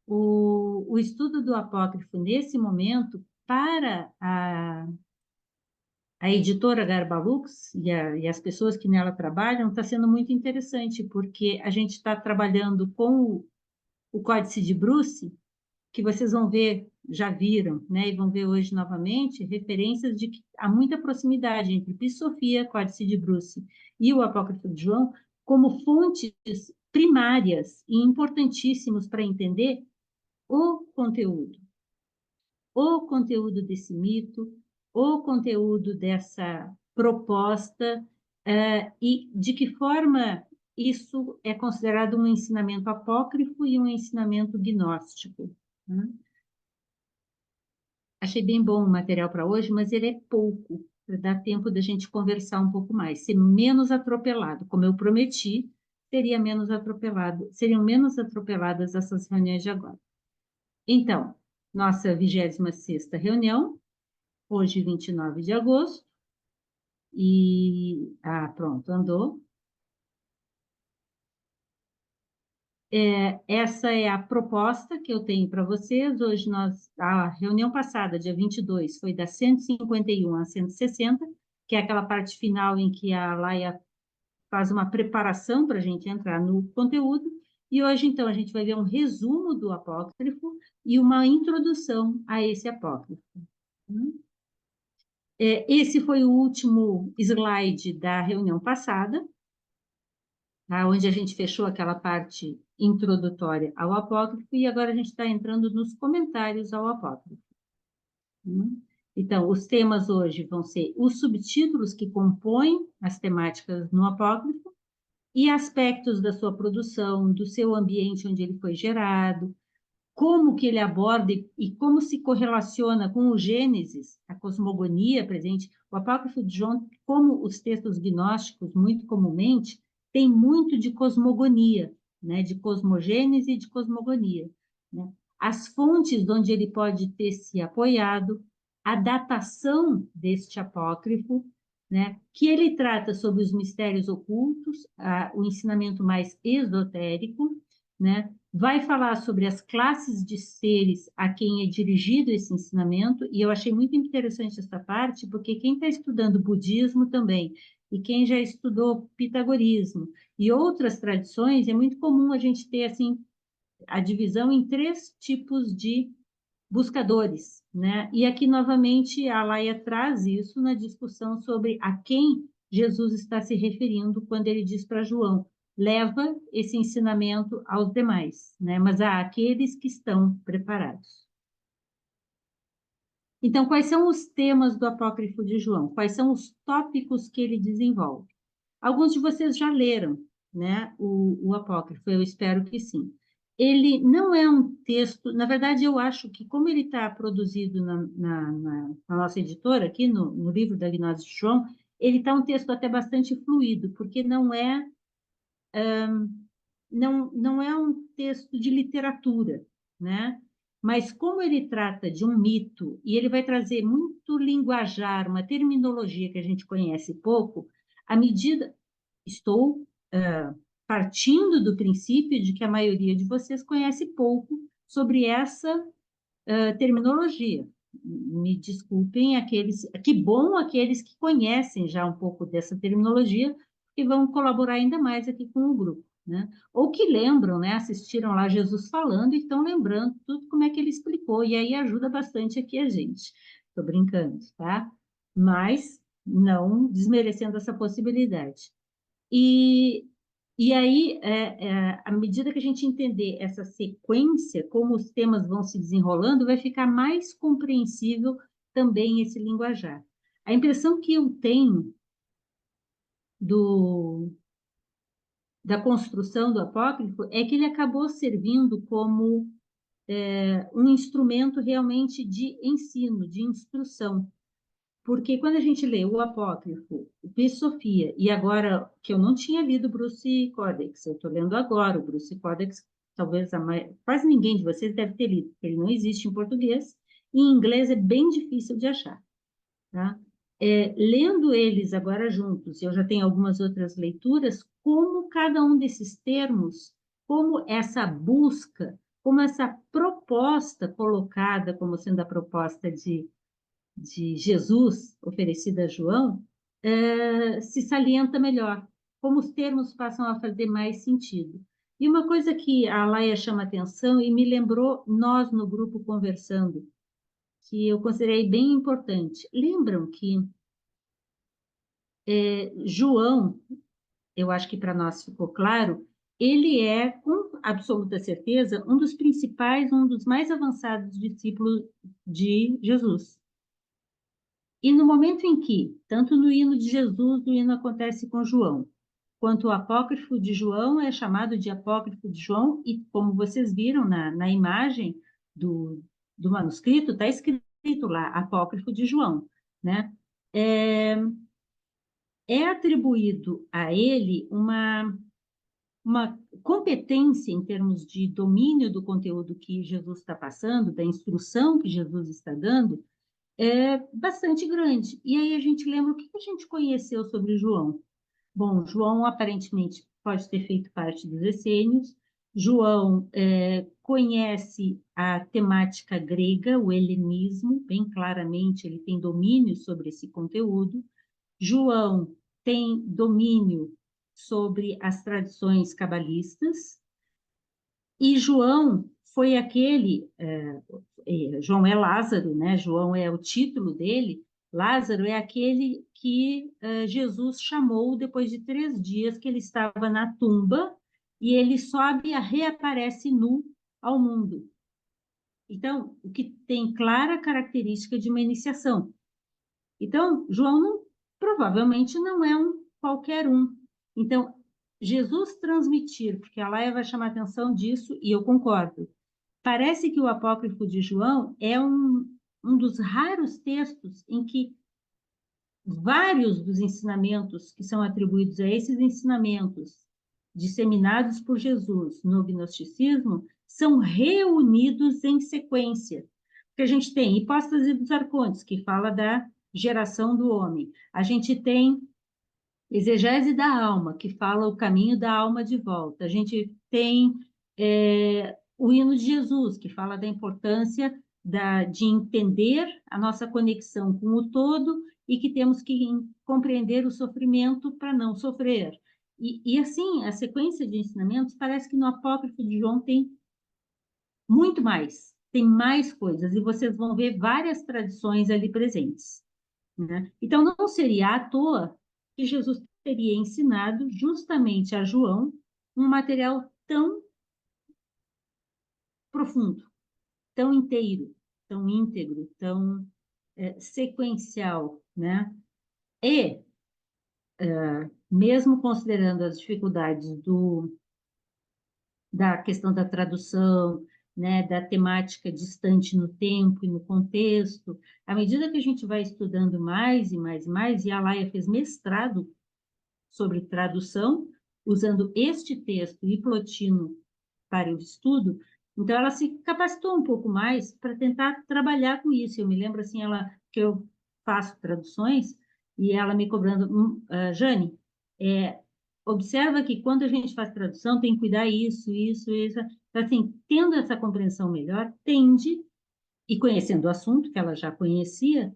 o estudo do apócrifo nesse momento para a editora Garbalux e as pessoas que nela trabalham está sendo muito interessante, porque a gente está trabalhando com o Códice de Bruce, que vocês vão ver, já viram, né, e vão ver hoje novamente, referências de que há muita proximidade entre Pisofia, Códice de Bruce e o Apócrifo de João, como fontes primárias e importantíssimos para entender o conteúdo desse mito, o conteúdo dessa proposta, e de que forma isso é considerado um ensinamento apócrifo e um ensinamento gnóstico, né? Achei bem bom o material para hoje, mas ele é pouco, para dar tempo da gente conversar um pouco mais, ser menos atropelado, como eu prometi, seriam menos atropeladas essas reuniões de agora. Então, nossa 26ª reunião, hoje 29 de agosto, pronto, andou. Essa é a proposta que eu tenho para vocês. Hoje a reunião passada, dia 22, foi da 151 a 160, que é aquela parte final em que a Laia faz uma preparação para a gente entrar no conteúdo. E hoje, então, a gente vai ver um resumo do apócrifo e uma introdução a esse apócrifo. Esse foi o último slide da reunião passada, tá? Onde a gente fechou aquela parte introdutória ao apócrifo, e agora a gente está entrando nos comentários ao apócrifo. Então, os temas hoje vão ser os subtítulos que compõem as temáticas no apócrifo e aspectos da sua produção, do seu ambiente onde ele foi gerado, como que ele aborda e como se correlaciona com o Gênesis, a cosmogonia presente. O Apócrifo de João, como os textos gnósticos, muito comumente, tem muito de cosmogonia, né? De cosmogênese e de cosmogonia, né? As fontes onde ele pode ter se apoiado, a datação deste apócrifo, né? Que ele trata sobre os mistérios ocultos, o ensinamento mais esotérico, né? Vai falar sobre as classes de seres a quem é dirigido esse ensinamento, e eu achei muito interessante essa parte, porque quem está estudando budismo também, e quem já estudou pitagorismo e outras tradições, é muito comum a gente ter assim a divisão em 3 tipos de buscadores, né? E aqui, novamente, a Laia traz isso na discussão sobre a quem Jesus está se referindo quando ele diz para João: leva esse ensinamento aos demais, né? Mas a aqueles que estão preparados. Então, quais são os temas do Apócrifo de João? Quais são os tópicos que ele desenvolve? Alguns de vocês já leram, né, o Apócrifo, eu espero que sim. Ele não é um texto, na verdade, eu acho que, como ele está produzido na nossa editora, aqui no livro da Gnose de João, ele está um texto até bastante fluido, porque não é um texto de literatura, né? Mas como ele trata de um mito, e ele vai trazer muito linguajar, uma terminologia que a gente conhece pouco, à medida... Estou partindo do princípio de que a maioria de vocês conhece pouco sobre essa terminologia. Me desculpem aqueles... Que bom aqueles que conhecem já um pouco dessa terminologia, que vão colaborar ainda mais aqui com o grupo, né? Ou que lembram, né? Assistiram lá Jesus falando e estão lembrando tudo como é que ele explicou, e aí ajuda bastante aqui a gente. Estou brincando, tá? Mas não desmerecendo essa possibilidade. E aí, à medida que a gente entender essa sequência, como os temas vão se desenrolando, vai ficar mais compreensível também esse linguajar. A impressão que eu tenho da construção do apócrifo é que ele acabou servindo como um instrumento realmente de ensino, de instrução. Porque quando a gente lê o Apócrifo, o P-Sofia, e agora, que eu não tinha lido o Bruce Codex, eu estou lendo agora o Bruce Codex, talvez quase ninguém de vocês deve ter lido, porque ele não existe em português, e em inglês é bem difícil de achar, tá? Lendo eles agora juntos, eu já tenho algumas outras leituras, como cada um desses termos, como essa busca como essa proposta colocada como sendo a proposta de Jesus oferecida a João, se salienta melhor, como os termos passam a fazer mais sentido. E uma coisa que a Laia chama atenção e me lembrou nós no grupo conversando, que eu considerei bem importante. Lembram que João, eu acho que para nós ficou claro, ele é, com absoluta certeza, um dos principais, um dos mais avançados discípulos de Jesus. E no momento em que, tanto no hino de Jesus, o hino acontece com João, quanto o apócrifo de João é chamado de apócrifo de João, e como vocês viram na imagem do manuscrito, está escrito lá, apócrifo de João, né? É atribuído a ele uma competência em termos de domínio do conteúdo que Jesus está passando, da instrução que Jesus está dando, é bastante grande. E aí a gente lembra o que a gente conheceu sobre João. Bom, João aparentemente pode ter feito parte dos essênios. João conhece a temática grega, o helenismo, bem claramente ele tem domínio sobre esse conteúdo. João tem domínio sobre as tradições cabalistas, e João foi aquele, João é Lázaro, né? João é o título dele, Lázaro é aquele que Jesus chamou depois de 3 dias que ele estava na tumba, e ele sobe e reaparece nu ao mundo. Então, o que tem clara característica de uma iniciação. Então, João provavelmente não é um qualquer um. Então, Jesus transmitir, porque a Laia vai chamar a atenção disso, e eu concordo. Parece que o Apócrifo de João é um dos raros textos em que vários dos ensinamentos que são atribuídos a esses ensinamentos disseminados por Jesus no gnosticismo são reunidos em sequência. Porque a gente tem Hipóstase dos Arcontes, que fala da geração do homem. A gente tem Exegese da Alma, que fala o caminho da alma de volta. A gente tem o Hino de Jesus, que fala da importância de entender a nossa conexão com o todo e que temos que compreender o sofrimento para não sofrer. E assim, a sequência de ensinamentos parece que no Apócrifo de João tem muito mais, tem mais coisas, e vocês vão ver várias tradições ali presentes, né? Então, não seria à toa que Jesus teria ensinado justamente a João um material tão profundo, tão inteiro, tão íntegro, tão sequencial, né? E, mesmo considerando as dificuldades da questão da tradução, né, da temática distante no tempo e no contexto, à medida que a gente vai estudando mais e mais e mais, e a Laia fez mestrado sobre tradução, usando este texto e Plotino para o estudo, então ela se capacitou um pouco mais para tentar trabalhar com isso. Eu me lembro assim, que eu faço traduções e ela me cobrando, Jane, observa que quando a gente faz tradução tem que cuidar isso. Então, assim, tendo essa compreensão melhor, e conhecendo o assunto que ela já conhecia,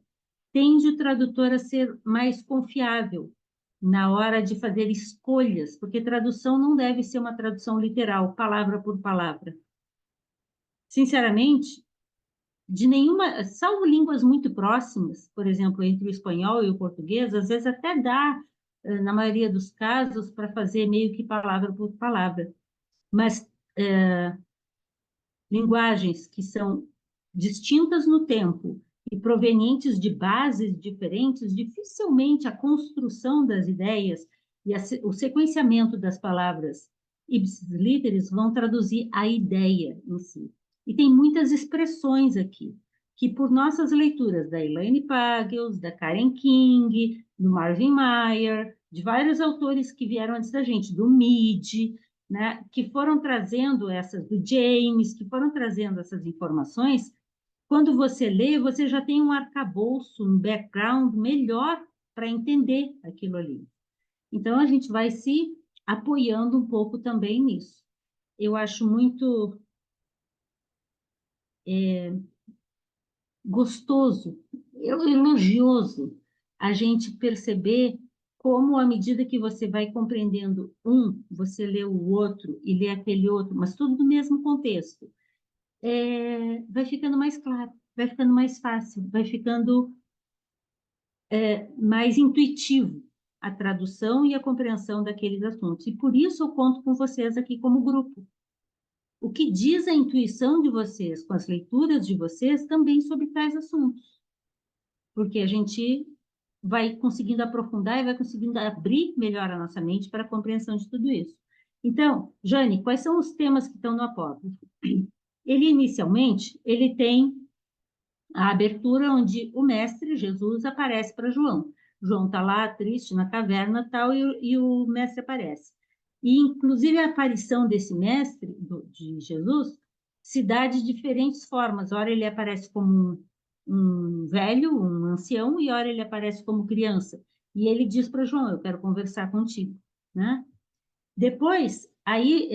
tende o tradutor a ser mais confiável na hora de fazer escolhas, porque tradução não deve ser uma tradução literal, palavra por palavra. Sinceramente, de nenhuma, salvo línguas muito próximas, por exemplo, entre o espanhol e o português, às vezes até dá, na maioria dos casos, para fazer meio que palavra por palavra. Mas linguagens que são distintas no tempo e provenientes de bases diferentes, dificilmente a construção das ideias e o sequenciamento das palavras ipsis literis vão traduzir a ideia em si. E tem muitas expressões aqui, que por nossas leituras da Elaine Pagels, da Karen King, do Marvin Meyer, de vários autores que vieram antes da gente, do Mead, né, que foram trazendo do James, que foram trazendo essas informações, quando você lê, você já tem um arcabouço, um background melhor para entender aquilo ali. Então, a gente vai se apoiando um pouco também nisso. Eu acho muito gostoso, elogioso, a gente perceber como, à medida que você vai compreendendo você lê o outro e lê aquele outro, mas tudo do mesmo contexto, vai ficando mais claro, vai ficando mais fácil, vai ficando mais intuitivo a tradução e a compreensão daqueles assuntos. E por isso eu conto com vocês aqui como grupo. O que diz a intuição de vocês, com as leituras de vocês, também sobre tais assuntos. Porque a gente vai conseguindo aprofundar e vai conseguindo abrir melhor a nossa mente para a compreensão de tudo isso. Então, Jane, quais são os temas que estão no apócrifo? Ele, inicialmente, ele tem a abertura onde o mestre, Jesus, aparece para João. João está lá, triste, na caverna tal, e o mestre aparece. E, inclusive, a aparição desse mestre, de Jesus, se dá de diferentes formas. Ora, ele aparece como um velho, um ancião, e ora, ele aparece como criança. E ele diz para João, eu quero conversar contigo, né? Depois, aí,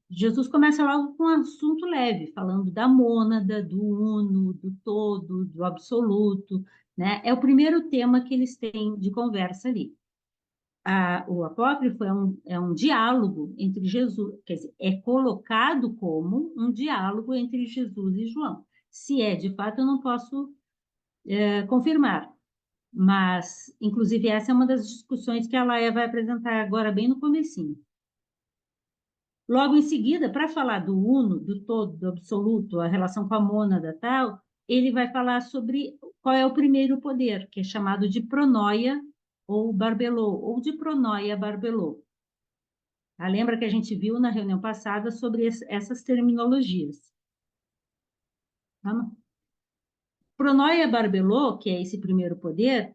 Jesus começa logo com um assunto leve, falando da mônada, do uno, do todo, do absoluto, né? É o primeiro tema que eles têm de conversa ali. O apócrifo é um diálogo entre Jesus, quer dizer, é colocado como um diálogo entre Jesus e João. Se é de fato, eu não posso confirmar, mas, inclusive, essa é uma das discussões que a Laia vai apresentar agora, bem no comecinho. Logo em seguida, para falar do uno, do todo, do absoluto, a relação com a mônada tal, ele vai falar sobre qual é o primeiro poder, que é chamado de pronoia ou barbelô, ou de pronoia barbelô. Lembra que a gente viu na reunião passada sobre essas terminologias. Vamos? Pronoia barbelô, que é esse primeiro poder,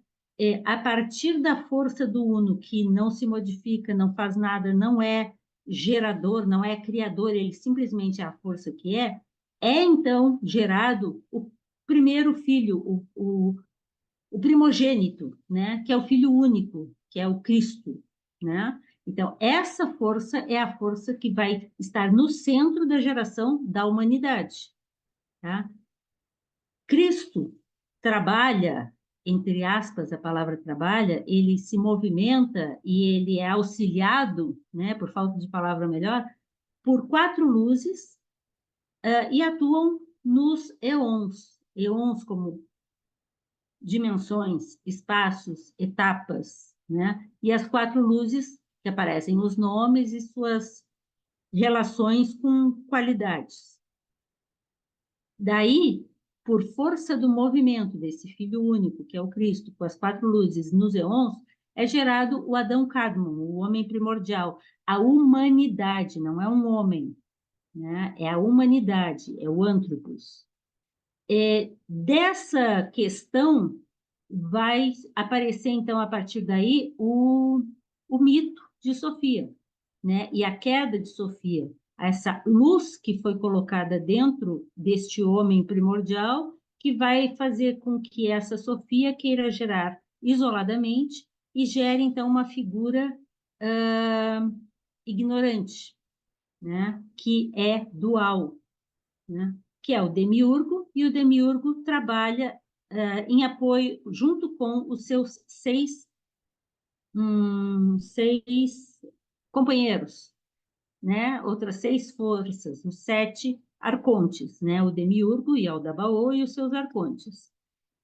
a partir da força do uno, que não se modifica, não faz nada, não é gerador, não é criador, ele simplesmente é a força que é então gerado o primeiro filho, o primogênito, né? Que é o filho único, que é o Cristo, né? Então, essa força é a força que vai estar no centro da geração da humanidade, tá? Cristo trabalha, entre aspas, a palavra trabalha, ele se movimenta e ele é auxiliado, né, por falta de palavra melhor, por 4 luzes e atuam nos eons. Eons como dimensões, espaços, etapas, né? E as 4 luzes que aparecem os nomes e suas relações com qualidades. Daí, por força do movimento desse Filho único, que é o Cristo, com as 4 luzes nos eons, é gerado o Adão Cadmon, o homem primordial, a humanidade, não é um homem, né? É a humanidade, é o antropos. Dessa questão vai aparecer, então, a partir daí, o mito de Sofia, né? E a queda de Sofia, essa luz que foi colocada dentro deste homem primordial, que vai fazer com que essa Sofia queira gerar isoladamente e gere, então, uma figura ignorante, né? Que é dual, né? Que é o demiurgo, e o demiurgo trabalha em apoio, junto com os seus 6 companheiros, né? Outras 6 forças, os 7 arcontes, né? O demiurgo e Aldabaoth e os seus arcontes.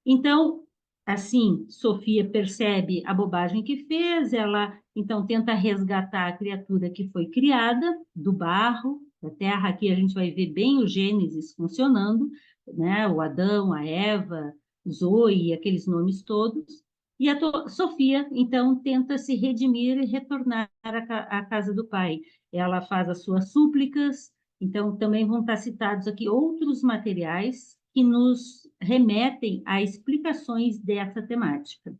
Então, assim, Sofia percebe a bobagem que fez, ela então tenta resgatar a criatura que foi criada do barro, da terra. Aqui a gente vai ver bem o Gênesis funcionando, né? O Adão, a Eva, Zoe, aqueles nomes todos. E a Sofia, então, tenta se redimir e retornar à casa do pai. Ela faz as suas súplicas, então também vão estar citados aqui outros materiais que nos remetem a explicações dessa temática.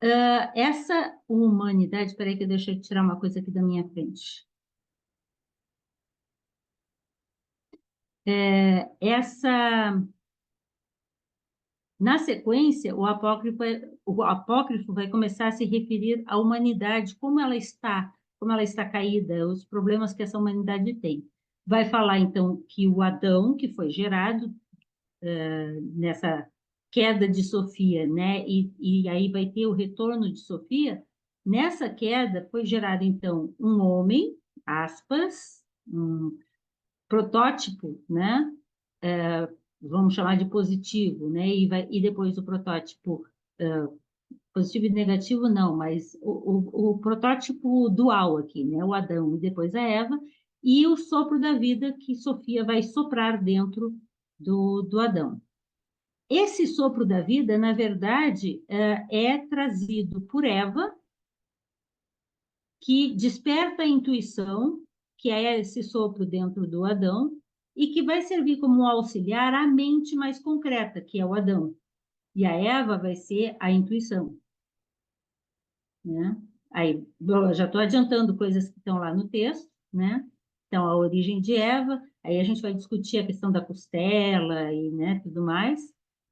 Essa humanidade, espera aí que deixa eu tirar uma coisa aqui da minha frente. Na sequência, o apócrifo vai começar a se referir à humanidade, como ela está caída, os problemas que essa humanidade tem. vai falar, então, que o Adão, que foi gerado nessa queda de Sofia, né? E aí vai ter o retorno de Sofia. Nessa queda foi gerado, então, um homem, aspas, um protótipo, né? Vamos chamar de positivo, né? E depois o protótipo positivo e negativo, não, mas o protótipo dual aqui, né? O Adão e depois a Eva, e o sopro da vida que Sofia vai soprar dentro do Adão. Esse sopro da vida, na verdade, é trazido por Eva, que desperta a intuição, que é esse sopro dentro do Adão, e que vai servir como auxiliar à mente mais concreta, que é o Adão. E a Eva vai ser a intuição, né? Aí, bom, eu já estou adiantando coisas que estão lá no texto, né? Então, a origem de Eva, aí a gente vai discutir a questão da costela e, né, tudo mais.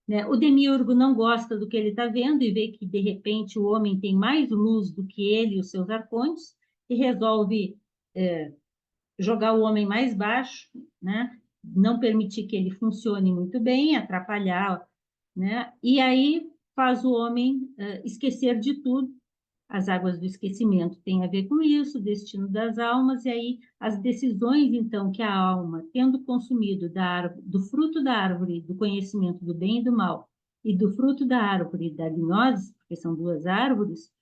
Né? O demiurgo não gosta do que ele está vendo e vê que, de repente, o homem tem mais luz do que ele e os seus arcontes e resolve jogar o homem mais baixo, né? Não permitir que ele funcione muito bem, atrapalhar, né? E aí faz o homem esquecer de tudo. As águas do esquecimento têm a ver com isso, o destino das almas, e aí as decisões, então, que a alma, tendo consumido do fruto da árvore do conhecimento do bem e do mal, e do fruto da árvore da gnose, porque são duas árvores,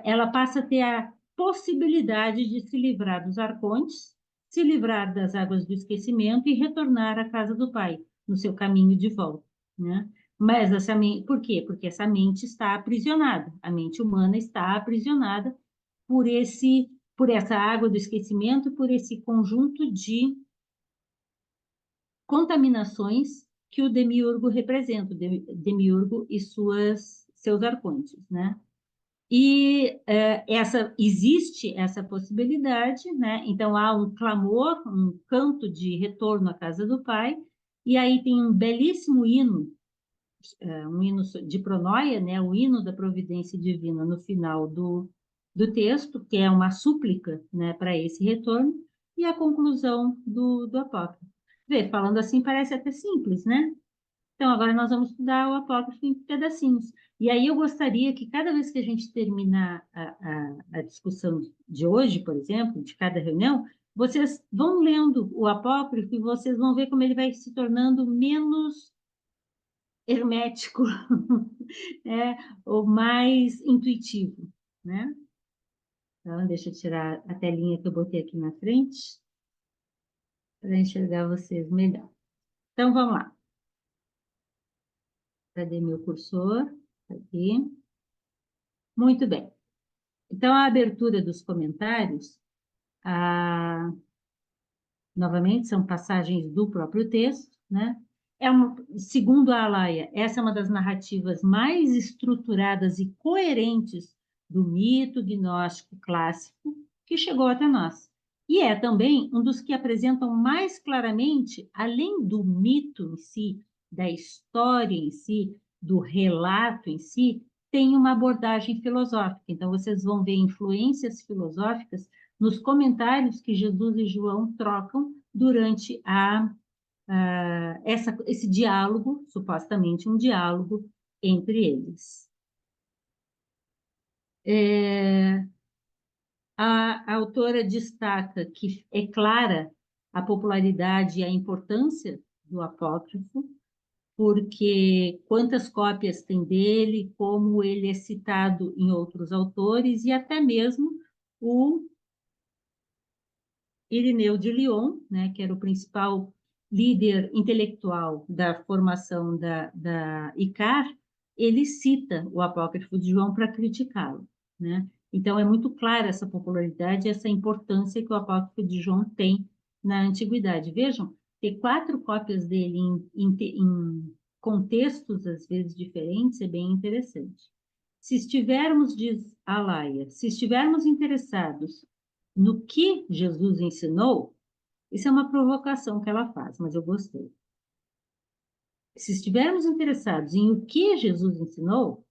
ela passa a ter a possibilidade de se livrar dos arcontes, se livrar das águas do esquecimento e retornar à casa do Pai, no seu caminho de volta, né? Mas essa mente, por quê? Porque essa mente está aprisionada, a mente humana está aprisionada por essa água do esquecimento, por esse conjunto de contaminações que o demiurgo representa, o demiurgo e seus arcontes, né? E existe essa possibilidade, né? Então há um clamor, um canto de retorno à casa do Pai, e aí tem um belíssimo hino, um hino de Pronóia, né? O hino da providência divina no final do texto, que é uma súplica, né, para esse retorno, e a conclusão do apócrifo. Vê, falando assim parece até simples, né? Então, agora nós vamos estudar o apócrifo em pedacinhos. E aí eu gostaria que cada vez que a gente terminar a discussão de hoje, por exemplo, de cada reunião, vocês vão lendo o apócrifo e vocês vão ver como ele vai se tornando menos hermético, né? Ou mais intuitivo, né? Então, deixa eu tirar a telinha que eu botei aqui na frente para enxergar vocês melhor. Então, vamos lá. Cadê meu cursor? Aqui. Muito bem. Então, a abertura dos comentários, novamente, são passagens do próprio texto, né? Segundo a Alaia, essa é uma das narrativas mais estruturadas e coerentes do mito gnóstico clássico que chegou até nós. E é também um dos que apresentam mais claramente, além do mito em si, da história em si, do relato em si, tem uma abordagem filosófica. Então, vocês vão ver influências filosóficas nos comentários que Jesus e João trocam durante esse diálogo, supostamente um diálogo entre eles. A autora destaca que é clara a popularidade e a importância do apócrifo, porque quantas cópias tem dele, como ele é citado em outros autores, e até mesmo o Irineu de Lyon, né, que era o principal líder intelectual da formação da ICAR, ele cita o apócrifo de João para criticá-lo, né? Então, é muito clara essa popularidade, essa importância que o apócrifo de João tem na antiguidade. Vejam, ter 4 cópias dele em contextos, às vezes, diferentes, é bem interessante. Se estivermos, diz Alaia, se estivermos interessados no que Jesus ensinou, isso é uma provocação que ela faz, mas eu gostei. Se estivermos interessados em o que Jesus ensinou,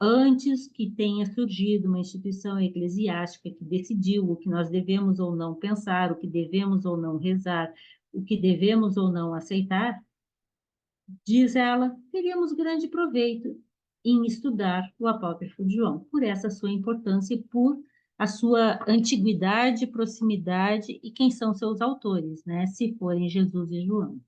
antes que tenha surgido uma instituição eclesiástica que decidiu o que nós devemos ou não pensar, o que devemos ou não rezar, o que devemos ou não aceitar, diz ela, teríamos grande proveito em estudar o Apócrifo de João, por essa sua importância e por a sua antiguidade, proximidade e quem são seus autores, né? Se forem Jesus e João.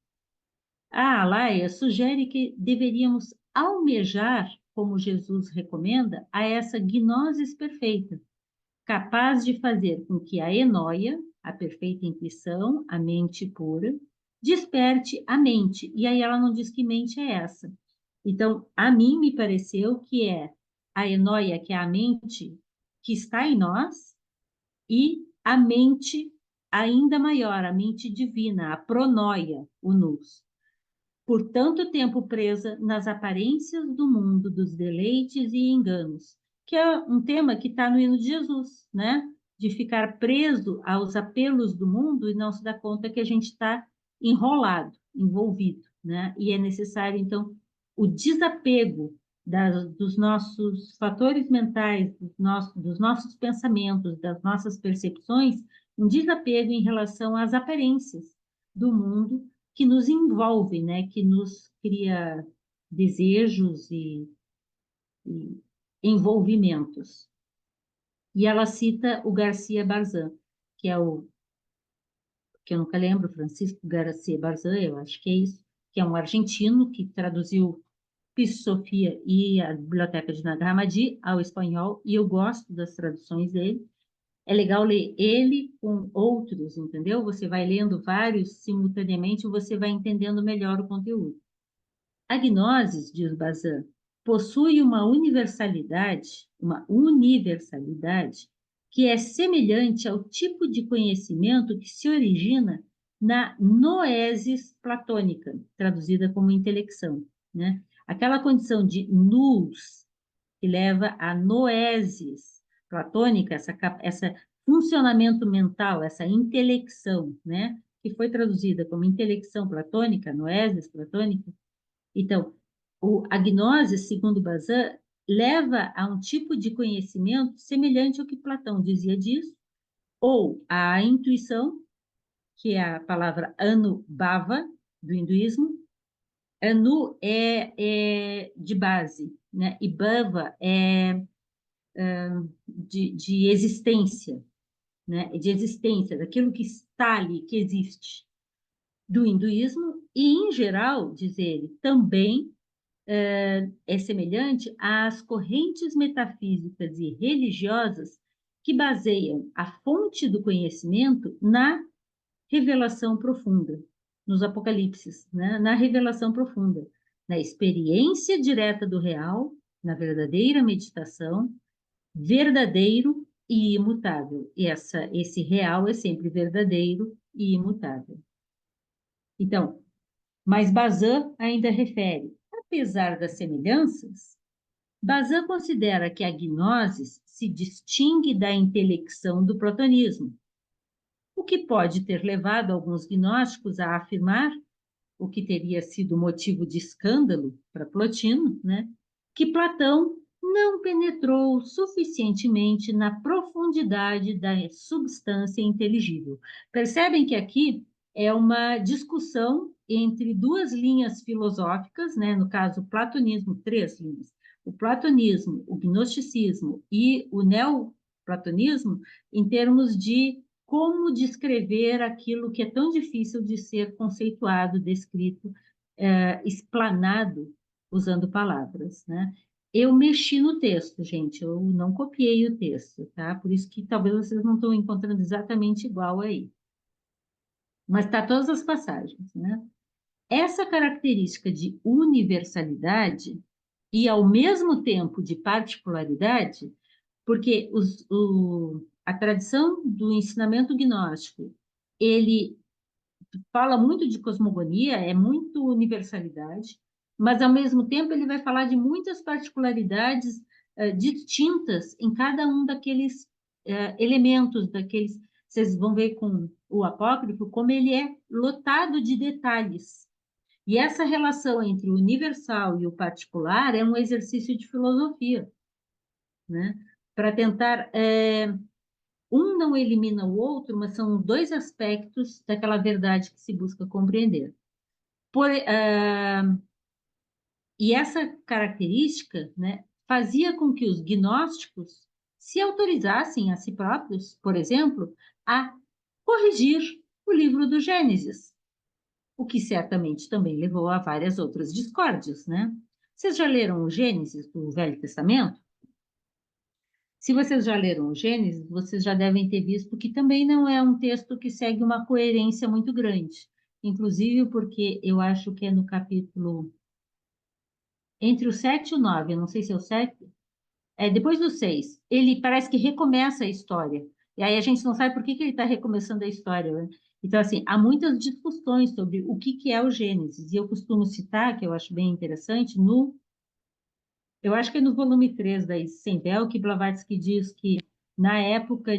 A Alaia sugere que deveríamos almejar, como Jesus recomenda, a essa gnosis perfeita, capaz de fazer com que a enóia, a perfeita intuição, a mente pura, desperte a mente. E aí ela não diz que mente é essa. Então, a mim me pareceu que é a enóia, que é a mente que está em nós, e a mente ainda maior, a mente divina, a pronoia, o nous. Por tanto tempo presa nas aparências do mundo, dos deleites e enganos, que é um tema que está no hino de Jesus, né? De ficar preso aos apelos do mundo e não se dar conta que a gente está enrolado, envolvido, né? E é necessário, então, o desapego dos nossos fatores mentais, dos nossos pensamentos, das nossas percepções, um desapego em relação às aparências do mundo que nos envolve, né? Que nos cria desejos e envolvimentos. E ela cita o Garcia Barzan, que é o que eu nunca lembro, Francisco Garcia Barzan, eu acho que é isso, que é um argentino que traduziu Piso Sofia e a Biblioteca de Nag Hammadi ao espanhol, e eu gosto das traduções dele. É legal ler ele com outros, entendeu? Você vai lendo vários simultaneamente e você vai entendendo melhor o conteúdo. A gnose, diz Bazin, possui uma universalidade que é semelhante ao tipo de conhecimento que se origina na noesis platônica, traduzida como intelecção, né? Aquela condição de nous que leva à noesis platônica, essa funcionamento mental, essa intelecção, né? Que foi traduzida como intelecção platônica, noesis platônica. Então, a gnose, segundo Bazin, leva a um tipo de conhecimento semelhante ao que Platão dizia disso, ou a intuição, que é a palavra anubhava, do hinduísmo. Anu é de base, né? E bhava é de existência, né? De existência, daquilo que está ali, que existe, do hinduísmo, e, em geral, diz ele, também é semelhante às correntes metafísicas e religiosas que baseiam a fonte do conhecimento na revelação profunda, nos apocalipses, né? Na revelação profunda, na experiência direta do real, na verdadeira meditação, verdadeiro e imutável. E esse real é sempre verdadeiro e imutável. Então, mas Bazin ainda refere, apesar das semelhanças, Bazin considera que a gnose se distingue da intelecção do platonismo, o que pode ter levado alguns gnósticos a afirmar, o que teria sido motivo de escândalo para Plotino, né, que Platão não penetrou suficientemente na profundidade da substância inteligível. Percebem que aqui é uma discussão entre duas linhas filosóficas, né, no caso, o platonismo, três linhas. O platonismo, o gnosticismo e o neoplatonismo, em termos de como descrever aquilo que é tão difícil de ser conceituado, descrito, explanado, usando palavras, né? Eu mexi no texto, gente, eu não copiei o texto, tá? Por isso que talvez vocês não estão encontrando exatamente igual aí. Mas tá todas as passagens, né? Essa característica de universalidade e, ao mesmo tempo, de particularidade, porque a tradição do ensinamento gnóstico, ele fala muito de cosmogonia, é muito universalidade, mas, ao mesmo tempo, ele vai falar de muitas particularidades distintas em cada um daqueles elementos, daqueles... Vocês vão ver com o apócrifo como ele é lotado de detalhes. E essa relação entre o universal e o particular é um exercício de filosofia. né? Para tentar... um não elimina o outro, mas são dois aspectos daquela verdade que se busca compreender. E essa característica, né, fazia com que os gnósticos se autorizassem a si próprios, por exemplo, a corrigir o livro do Gênesis, o que certamente também levou a várias outras discórdias, né? Vocês já leram o Gênesis do Velho Testamento? Se vocês já leram o Gênesis, vocês já devem ter visto que também não é um texto que segue uma coerência muito grande. Inclusive porque eu acho que é no capítulo... Entre o 7 e o 9, eu não sei se é o 7, depois do 6, ele parece que recomeça a história. E aí a gente não sabe por que ele está recomeçando a história, né? Então, assim, há muitas discussões sobre o que é o Gênesis. E eu costumo citar, que eu acho bem interessante, eu acho que é no volume 3 da Sembel, que Blavatsky diz que na época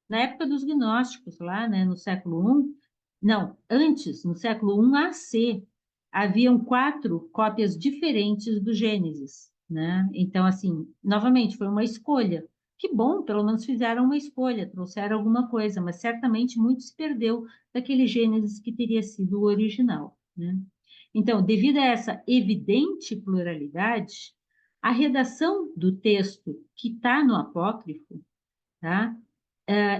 na época dos gnósticos, lá, né, no século I, não, antes, no século I AC, haviam 4 cópias diferentes do Gênesis, né? Então, assim, novamente, foi uma escolha. Que bom, pelo menos fizeram uma escolha, trouxeram alguma coisa, mas certamente muito se perdeu daquele Gênesis que teria sido o original, né? Então, devido a essa evidente pluralidade, a redação do texto que está no apócrifo, tá?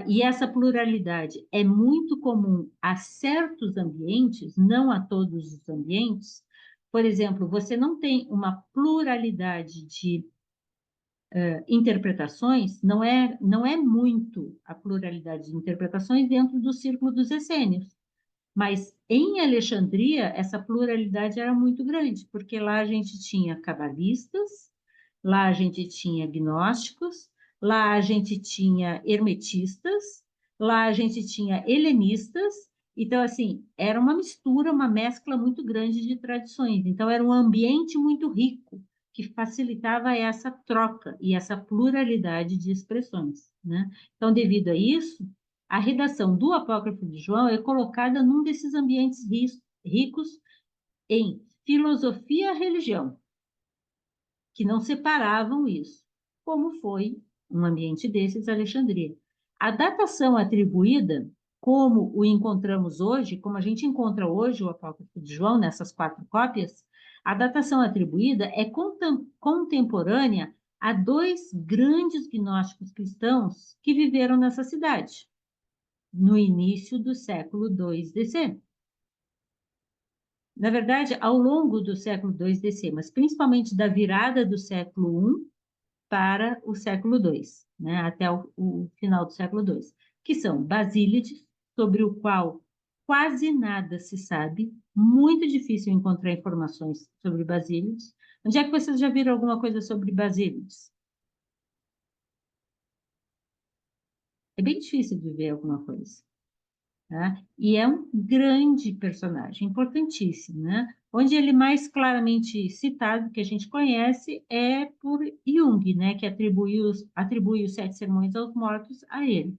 E essa pluralidade é muito comum a certos ambientes, não a todos os ambientes. Por exemplo, você não tem uma pluralidade de interpretações, não é muito a pluralidade de interpretações dentro do círculo dos essênios. Mas em Alexandria, essa pluralidade era muito grande, porque lá a gente tinha cabalistas, lá a gente tinha gnósticos, lá a gente tinha hermetistas, lá a gente tinha helenistas. Então, assim, era uma mistura, uma mescla muito grande de tradições. Então, era um ambiente muito rico, que facilitava essa troca e essa pluralidade de expressões, né? Então, devido a isso, a redação do Apócrifo de João é colocada num desses ambientes ricos em filosofia e religião, que não separavam isso, como foi um ambiente desses, Alexandria. A datação atribuída, como o encontramos hoje, como a gente encontra hoje o Apócrifo de João, nessas 4 cópias, a datação atribuída é contemporânea a 2 grandes gnósticos cristãos que viveram nessa cidade, no início do século II DC. Na verdade, ao longo do século II DC, mas principalmente da virada do século I para o século II, né, até o final do século II, que são Basílides, sobre o qual quase nada se sabe, muito difícil encontrar informações sobre Basílides. Onde é que vocês já viram alguma coisa sobre Basílides? É bem difícil de ver alguma coisa. Tá? E é um grande personagem, importantíssimo, né? Onde ele mais claramente citado, que a gente conhece, é por Jung, né? Que atribui os 7 sermões aos mortos a ele.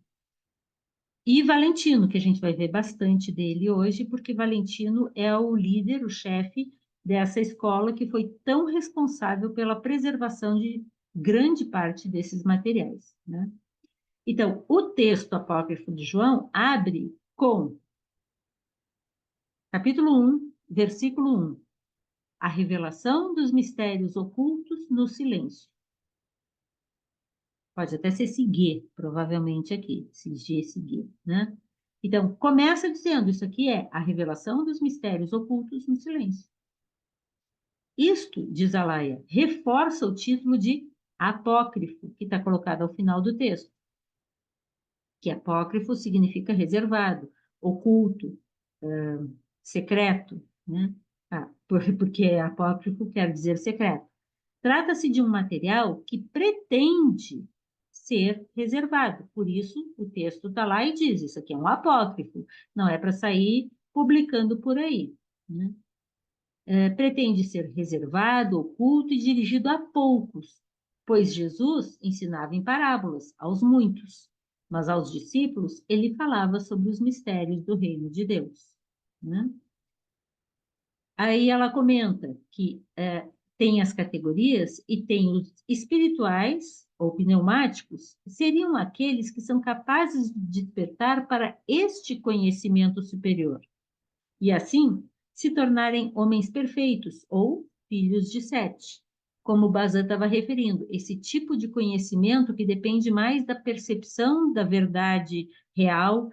E Valentino, que a gente vai ver bastante dele hoje, porque Valentino é o líder, o chefe dessa escola que foi tão responsável pela preservação de grande parte desses materiais, né? Então, o texto apócrifo de João abre com capítulo 1, versículo 1. A revelação dos mistérios ocultos no silêncio. Pode até ser seguir, provavelmente aqui, se G seguir, né? Então, começa dizendo, isso aqui é a revelação dos mistérios ocultos no silêncio. Isto, diz a Laia, reforça o título de apócrifo, que está colocado ao final do texto. Que apócrifo significa reservado, oculto, secreto, né? Porque apócrifo quer dizer secreto. Trata-se de um material que pretende ser reservado. Por isso, o texto está lá e diz: isso aqui é um apócrifo, não é para sair publicando por aí, né? Pretende ser reservado, oculto e dirigido a poucos, pois Jesus ensinava em parábolas aos muitos, mas aos discípulos ele falava sobre os mistérios do reino de Deus, né? Aí ela comenta que tem as categorias e tem os espirituais ou pneumáticos, seriam aqueles que são capazes de despertar para este conhecimento superior e assim se tornarem homens perfeitos ou filhos de Sete, como o Bazan estava referindo, esse tipo de conhecimento que depende mais da percepção da verdade real,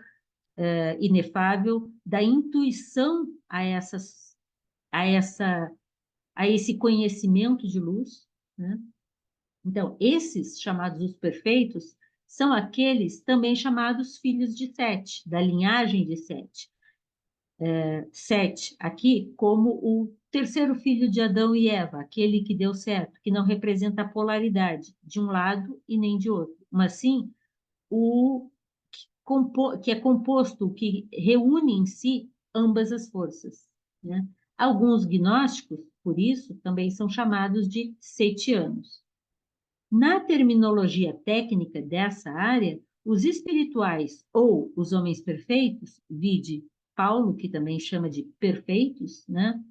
inefável, da intuição a essa, a esse conhecimento de luz, né? Então, esses chamados os perfeitos são aqueles também chamados filhos de Sete, da linhagem de Sete. Sete, aqui, como o terceiro filho de Adão e Eva, aquele que deu certo, que não representa a polaridade de um lado e nem de outro, mas sim o que é composto, que reúne em si ambas as forças, né? Alguns gnósticos, por isso, também são chamados de setianos. Na terminologia técnica dessa área, os espirituais ou os homens perfeitos, vide Paulo, que também chama de perfeitos, né?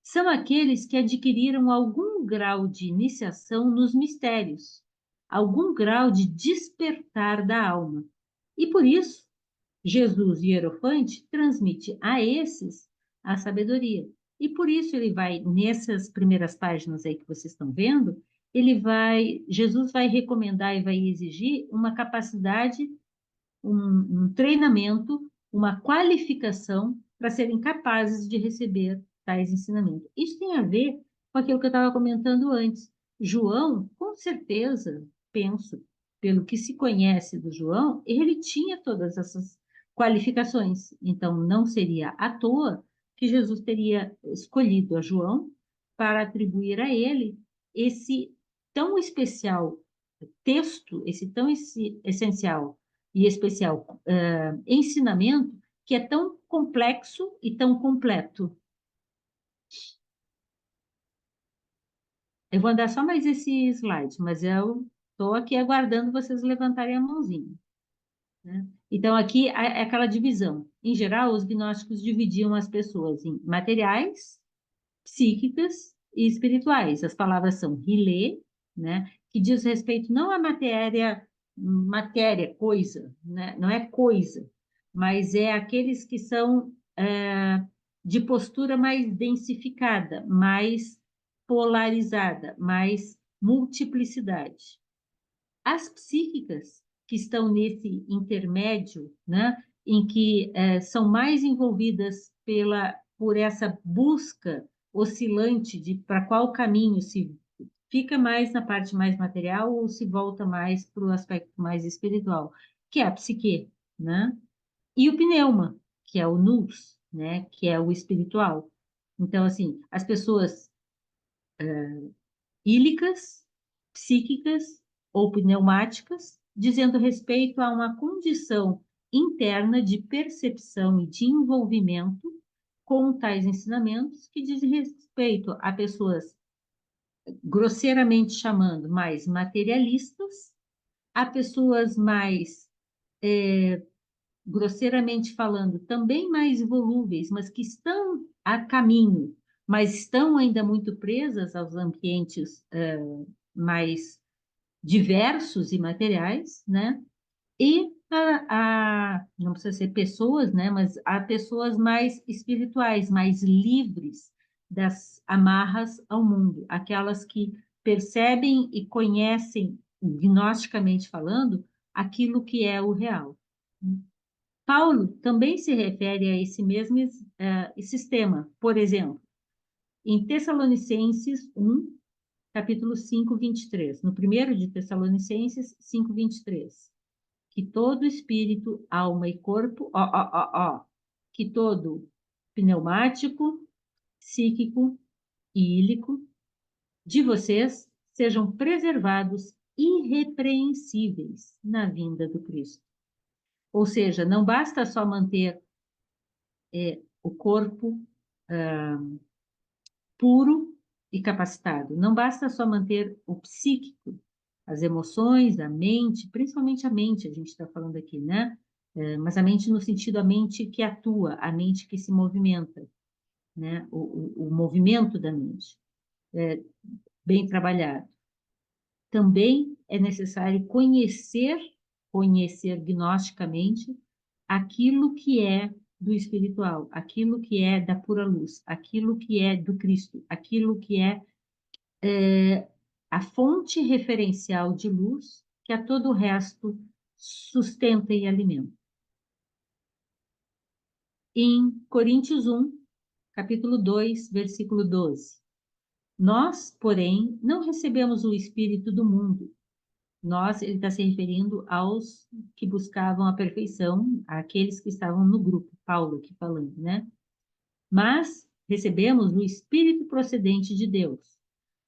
São aqueles que adquiriram algum grau de iniciação nos mistérios, algum grau de despertar da alma. E por isso, Jesus Hierofante transmite a esses a sabedoria. E por isso ele vai, nessas primeiras páginas aí que vocês estão vendo, Jesus vai recomendar e vai exigir uma capacidade, um treinamento, uma qualificação para serem capazes de receber tais ensinamentos. Isso tem a ver com aquilo que eu estava comentando antes. João, com certeza, penso, pelo que se conhece do João, ele tinha todas essas qualificações. Então, não seria à toa que Jesus teria escolhido a João para atribuir a ele esse tão especial texto, esse tão essencial e especial ensinamento que é tão complexo e tão completo. Eu vou andar só mais esse slide, mas eu estou aqui aguardando vocês levantarem a mãozinha, né? Então, aqui é aquela divisão. Em geral, os gnósticos dividiam as pessoas em materiais, psíquicas e espirituais. As palavras são rilê, né, que diz respeito não à matéria, coisa, né, não é coisa, mas é aqueles que são de postura mais densificada, mais polarizada, mais multiplicidade. As psíquicas, que estão nesse intermédio, né, em que são mais envolvidas por essa busca oscilante de para qual caminho se fica mais na parte mais material ou se volta mais para o aspecto mais espiritual, que é a psique, né? E o pneuma, que é o nous, né, que é o espiritual. Então, assim, as pessoas ílicas, psíquicas ou pneumáticas, dizendo respeito a uma condição interna de percepção e de envolvimento com tais ensinamentos que dizem respeito a pessoas, grosseiramente chamando, mais materialistas, a pessoas mais, grosseiramente falando, também mais volúveis, mas que estão a caminho, mas estão ainda muito presas aos ambientes mais diversos e materiais, né? E não precisa ser pessoas, né? Mas há pessoas mais espirituais, mais livres das amarras ao mundo, aquelas que percebem e conhecem, gnosticamente falando, aquilo que é o real. Paulo também se refere a esse mesmo sistema. Por exemplo, em Tessalonicenses 1, capítulo 5, 23. No primeiro de Tessalonicenses 5, 23. Que todo espírito, alma e corpo, que todo pneumático, psíquico e ílico de vocês sejam preservados irrepreensíveis na vinda do Cristo. Ou seja, não basta só manter o corpo puro e capacitado. Não basta só manter o psíquico, as emoções, a mente, principalmente a mente, a gente está falando aqui, né? Mas a mente no sentido a mente que atua, a mente que se movimenta, né? O movimento da mente. bem trabalhado. Também é necessário conhecer gnosticamente aquilo que é do espiritual, aquilo que é da pura luz, aquilo que é do Cristo, aquilo que é a fonte referencial de luz que a todo o resto sustenta e alimenta. Em Coríntios 1, capítulo 2, versículo 12. Nós, porém, não recebemos o Espírito do mundo. Nós, ele está se referindo aos que buscavam a perfeição, àqueles que estavam no grupo, Paulo aqui falando, né? Mas recebemos o Espírito procedente de Deus,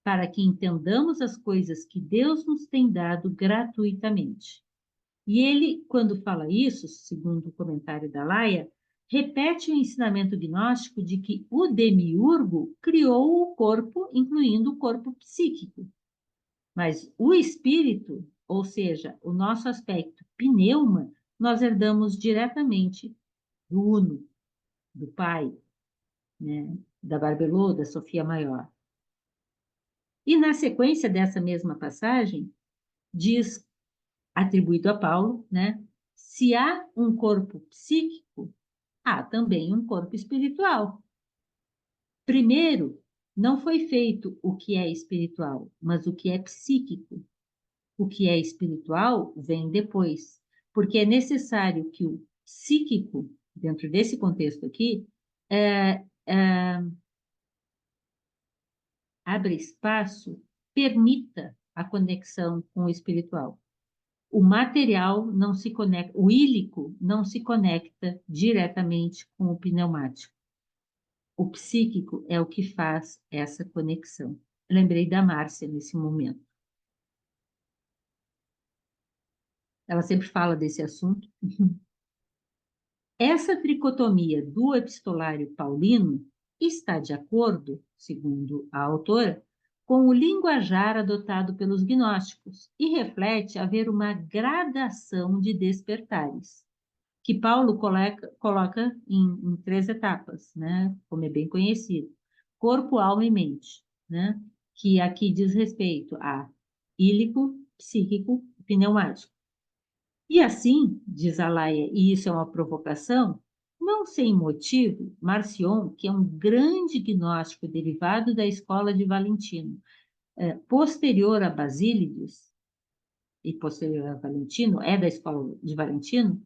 para que entendamos as coisas que Deus nos tem dado gratuitamente. E ele, quando fala isso, segundo o comentário da Laia, repete o ensinamento gnóstico de que o demiurgo criou o corpo, incluindo o corpo psíquico. Mas o espírito, ou seja, o nosso aspecto pneuma, nós herdamos diretamente do Uno, do Pai, né? Da Barbelô, da Sofia Maior. E na sequência dessa mesma passagem, diz, atribuído a Paulo, né? Se há um corpo psíquico, há também um corpo espiritual. Primeiro, não foi feito o que é espiritual, mas o que é psíquico. O que é espiritual vem depois, porque é necessário que o psíquico, dentro desse contexto aqui, abra espaço, permita a conexão com o espiritual. O material não se conecta, o ílico não se conecta diretamente com o pneumático. O psíquico é o que faz essa conexão. Lembrei da Márcia nesse momento. Ela sempre fala desse assunto. Essa tricotomia do epistolário paulino está de acordo, segundo a autora, com o linguajar adotado pelos gnósticos e reflete haver uma gradação de despertares, que Paulo coloca em 3 etapas, né? Como é bem conhecido: corpo, alma e mente, né? Que aqui diz respeito a ílico, psíquico e pneumático. E assim, diz a Laia, e isso é uma provocação, não sem motivo, Marcion, que é um grande gnóstico derivado da escola de Valentino, posterior a Basílides, e posterior a Valentino, é da escola de Valentino,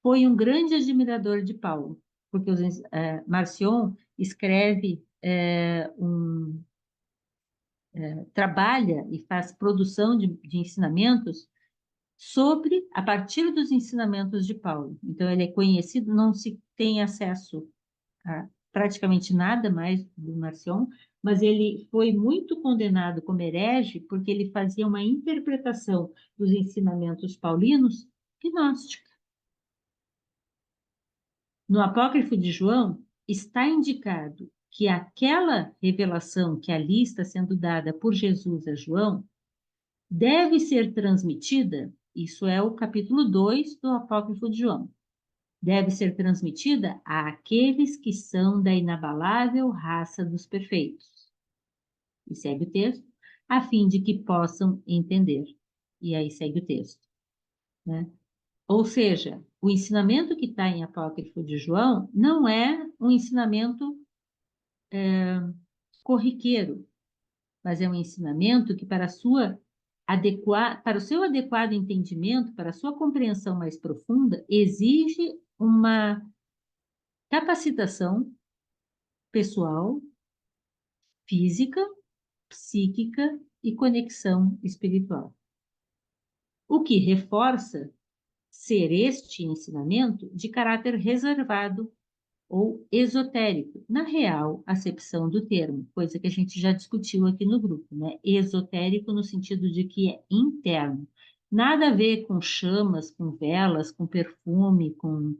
foi um grande admirador de Paulo, porque Marcion escreve, trabalha e faz produção de ensinamentos a partir dos ensinamentos de Paulo. Então, ele é conhecido, não se tem acesso a praticamente nada mais do Marcion, mas ele foi muito condenado como herege porque ele fazia uma interpretação dos ensinamentos paulinos gnóstica. No Apócrifo de João, está indicado que aquela revelação que ali está sendo dada por Jesus a João deve ser transmitida, isso é o capítulo 2 do Apócrifo de João, deve ser transmitida àqueles que são da inabalável raça dos perfeitos. E segue o texto, a fim de que possam entender. E aí segue o texto, né? Ou seja, o ensinamento que está em Apócrifo de João não é um ensinamento corriqueiro, mas é um ensinamento que, para o seu adequado entendimento, para a sua compreensão mais profunda, exige uma capacitação pessoal, física, psíquica e conexão espiritual. O que reforça ser este ensinamento de caráter reservado ou esotérico, na real acepção do termo, coisa que a gente já discutiu aqui no grupo, né? Esotérico no sentido de que é interno, nada a ver com chamas, com velas, com perfume, com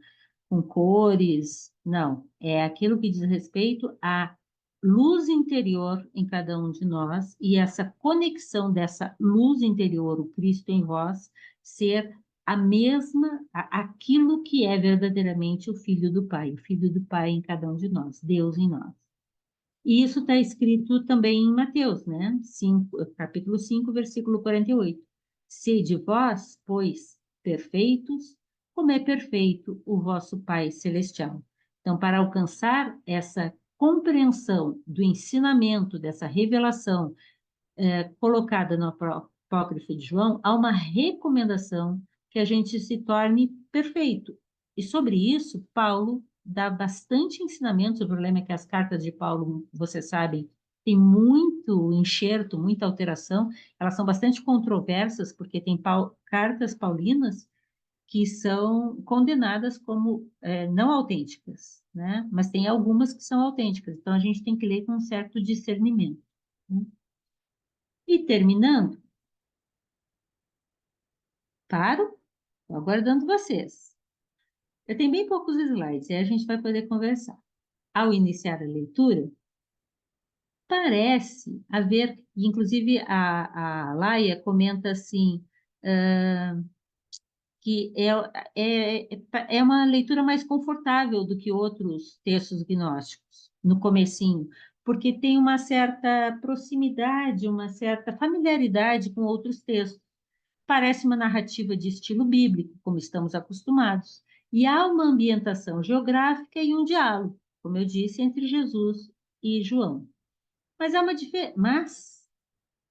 cores, não, é aquilo que diz respeito à luz interior em cada um de nós e essa conexão dessa luz interior, o Cristo em vós, ser a mesma, aquilo que é verdadeiramente o Filho do Pai em cada um de nós, Deus em nós. E isso está escrito também em Mateus, né? Capítulo 5, versículo 48. Sede vós, pois, perfeitos, como é perfeito o vosso Pai Celestial. Então, para alcançar essa compreensão do ensinamento, dessa revelação colocada no apócrifo de João, há uma recomendação que a gente se torne perfeito. E sobre isso, Paulo dá bastante ensinamento. O problema é que as cartas de Paulo, vocês sabem, tem muito enxerto, muita alteração. Elas são bastante controversas, porque tem cartas paulinas que são condenadas como não autênticas, né? Mas tem algumas que são autênticas. Então, a gente tem que ler com um certo discernimento, né? E terminando, paro, estou aguardando vocês. Eu tenho bem poucos slides, e aí a gente vai poder conversar. Ao iniciar a leitura, parece haver, inclusive a Laia comenta assim, que é uma leitura mais confortável do que outros textos gnósticos, no comecinho, porque tem uma certa proximidade, uma certa familiaridade com outros textos. Parece uma narrativa de estilo bíblico, como estamos acostumados, e há uma ambientação geográfica e um diálogo, como eu disse, entre Jesus e João. Mas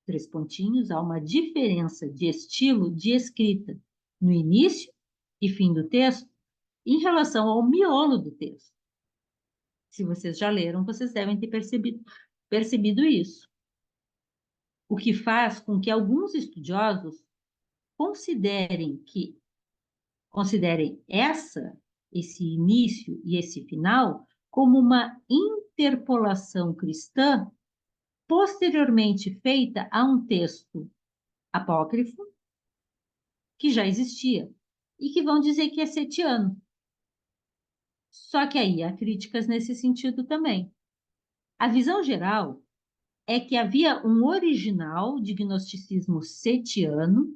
três pontinhos, há uma diferença de estilo de escrita no início e fim do texto em relação ao miolo do texto. Se vocês já leram, vocês devem ter percebido isso. O que faz com que alguns estudiosos considerem esse início e esse final como uma interpolação cristã posteriormente feita a um texto apócrifo que já existia e que vão dizer que é setiano. Só que aí há críticas nesse sentido também. A visão geral é que havia um original de gnosticismo setiano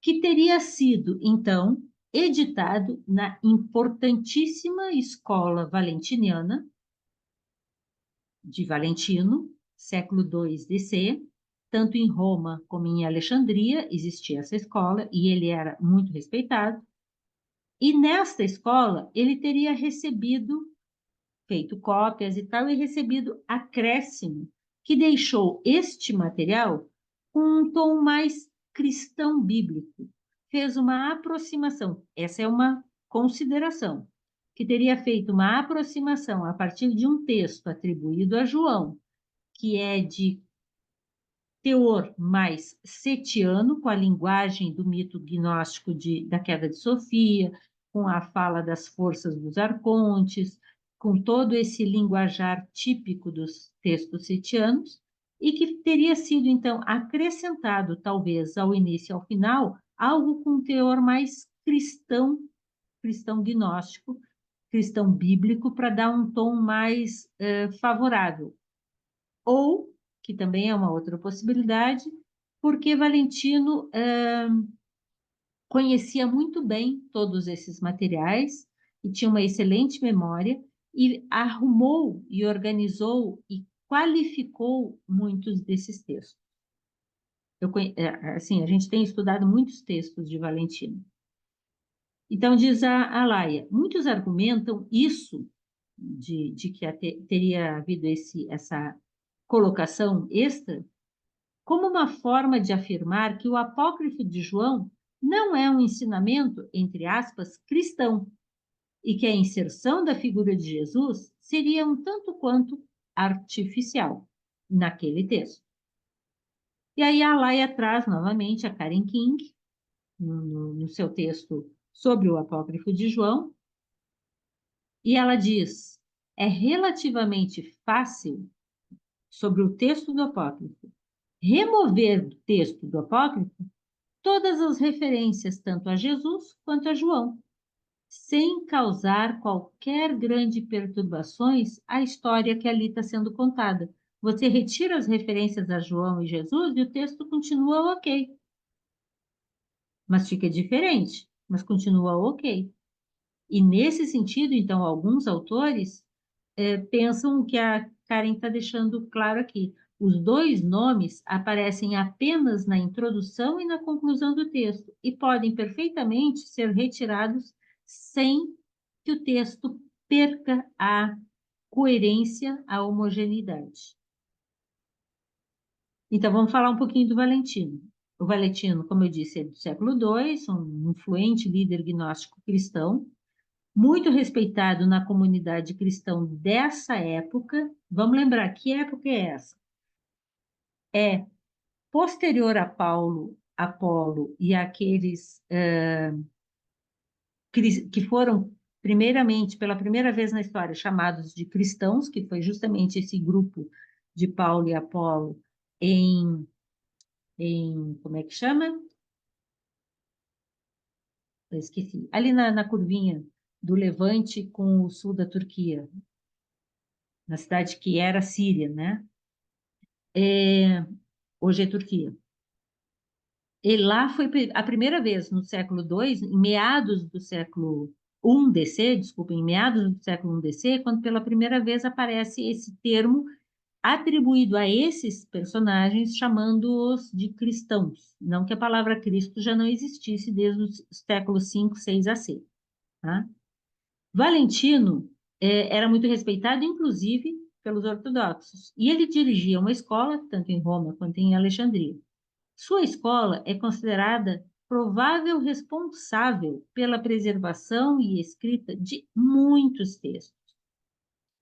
que teria sido, então, editado na importantíssima escola valentiniana de Valentino, século II DC, tanto em Roma como em Alexandria existia essa escola e ele era muito respeitado. E nesta escola ele teria recebido, feito cópias e tal, e recebido acréscimo, que deixou este material com um tom mais cristão bíblico. Fez uma aproximação, essa é uma consideração, que teria feito uma aproximação a partir de um texto atribuído a João, que é de teor mais setiano, com a linguagem do mito gnóstico da queda de Sofia, com a fala das forças dos arcontes, com todo esse linguajar típico dos textos setianos, e que teria sido, então, acrescentado, talvez, ao início e ao final, algo com teor mais cristão, cristão gnóstico, cristão bíblico, para dar um tom mais favorável. Ou, que também é uma outra possibilidade, porque Valentino conhecia muito bem todos esses materiais e tinha uma excelente memória e arrumou e organizou e qualificou muitos desses textos. Assim, a gente tem estudado muitos textos de Valentino. Então, diz a Laia, muitos argumentam isso, de que teria havido essa colocação extra, como uma forma de afirmar que o apócrifo de João não é um ensinamento, entre aspas, cristão, e que a inserção da figura de Jesus seria um tanto quanto artificial naquele texto. E aí a Laia traz novamente a Karen King, no seu texto sobre o apócrifo de João, e ela diz: é relativamente fácil, sobre o texto do apócrifo, remover do texto do apócrifo todas as referências tanto a Jesus quanto a João, sem causar qualquer grande perturbações à história que ali está sendo contada. Você retira as referências a João e Jesus e o texto continua ok. Mas fica diferente, mas continua ok. E nesse sentido, então, alguns autores pensam o que a Karen está deixando claro aqui. Os dois nomes aparecem apenas na introdução e na conclusão do texto e podem perfeitamente ser retirados sem que o texto perca a coerência, a homogeneidade. Então, vamos falar um pouquinho do Valentino. O Valentino, como eu disse, é do século II, um influente líder gnóstico cristão, muito respeitado na comunidade cristã dessa época. Vamos lembrar, que época é essa? É posterior a Paulo, Apolo e aqueles que foram, primeiramente, pela primeira vez na história, chamados de cristãos, que foi justamente esse grupo de Paulo e Apolo como é que chama? Eu esqueci. Ali na curvinha do Levante com o sul da Turquia, na cidade que era Síria, né? Hoje é Turquia. E lá foi a primeira vez no século II, em meados do século I DC, desculpa, em meados do século I DC, quando pela primeira vez aparece esse termo atribuído a esses personagens, chamando-os de cristãos. Não que a palavra Cristo já não existisse desde os séculos V, VI AC. Tá? Valentino era muito respeitado, inclusive, pelos ortodoxos. E ele dirigia uma escola, tanto em Roma quanto em Alexandria. Sua escola é considerada provável responsável pela preservação e escrita de muitos textos.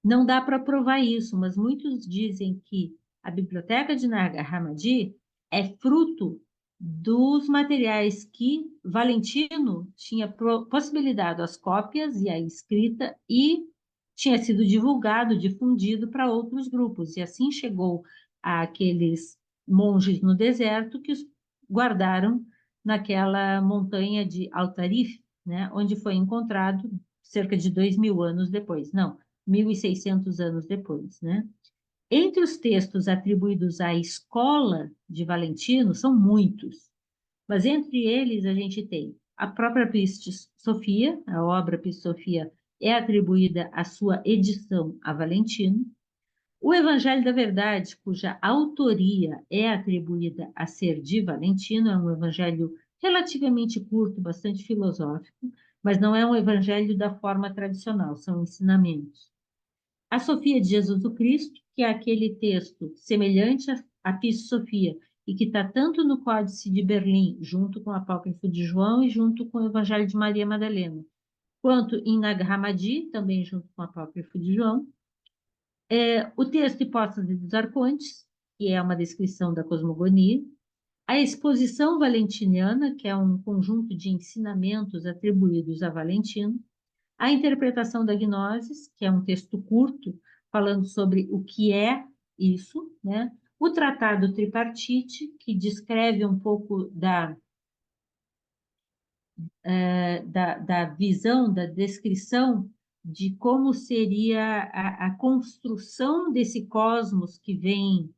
Não dá para provar isso, mas muitos dizem que a biblioteca de Nag Hammadi é fruto dos materiais que Valentino tinha possibilitado as cópias e a escrita e tinha sido divulgado, difundido para outros grupos. E assim chegou àqueles monges no deserto que os guardaram naquela montanha de Altarif, né, onde foi encontrado cerca de 2.000 anos depois. Não, 1.600 anos depois, né? Entre os textos atribuídos à escola de Valentino, são muitos, mas entre eles a gente tem a própria Pistis Sophia, a obra Pistis Sophia é atribuída à sua edição a Valentino, o Evangelho da Verdade, cuja autoria é atribuída a ser de Valentino, é um evangelho relativamente curto, bastante filosófico, mas não é um evangelho da forma tradicional, são ensinamentos. A Sofia de Jesus o Cristo, que é aquele texto semelhante à Pistis Sophia, e que está tanto no Códice de Berlim, junto com o Apócrifo de João e junto com o Evangelho de Maria Madalena, quanto em Nag Hammadi, também junto com o Apócrifo de João. O texto Hipótese dos Arcontes, que é uma descrição da cosmogonia, a exposição valentiniana, que é um conjunto de ensinamentos atribuídos a Valentino, a interpretação da Gnosis, que é um texto curto, falando sobre o que é isso, né? O Tratado Tripartite, que descreve um pouco da visão, da descrição de como seria a construção desse cosmos que vem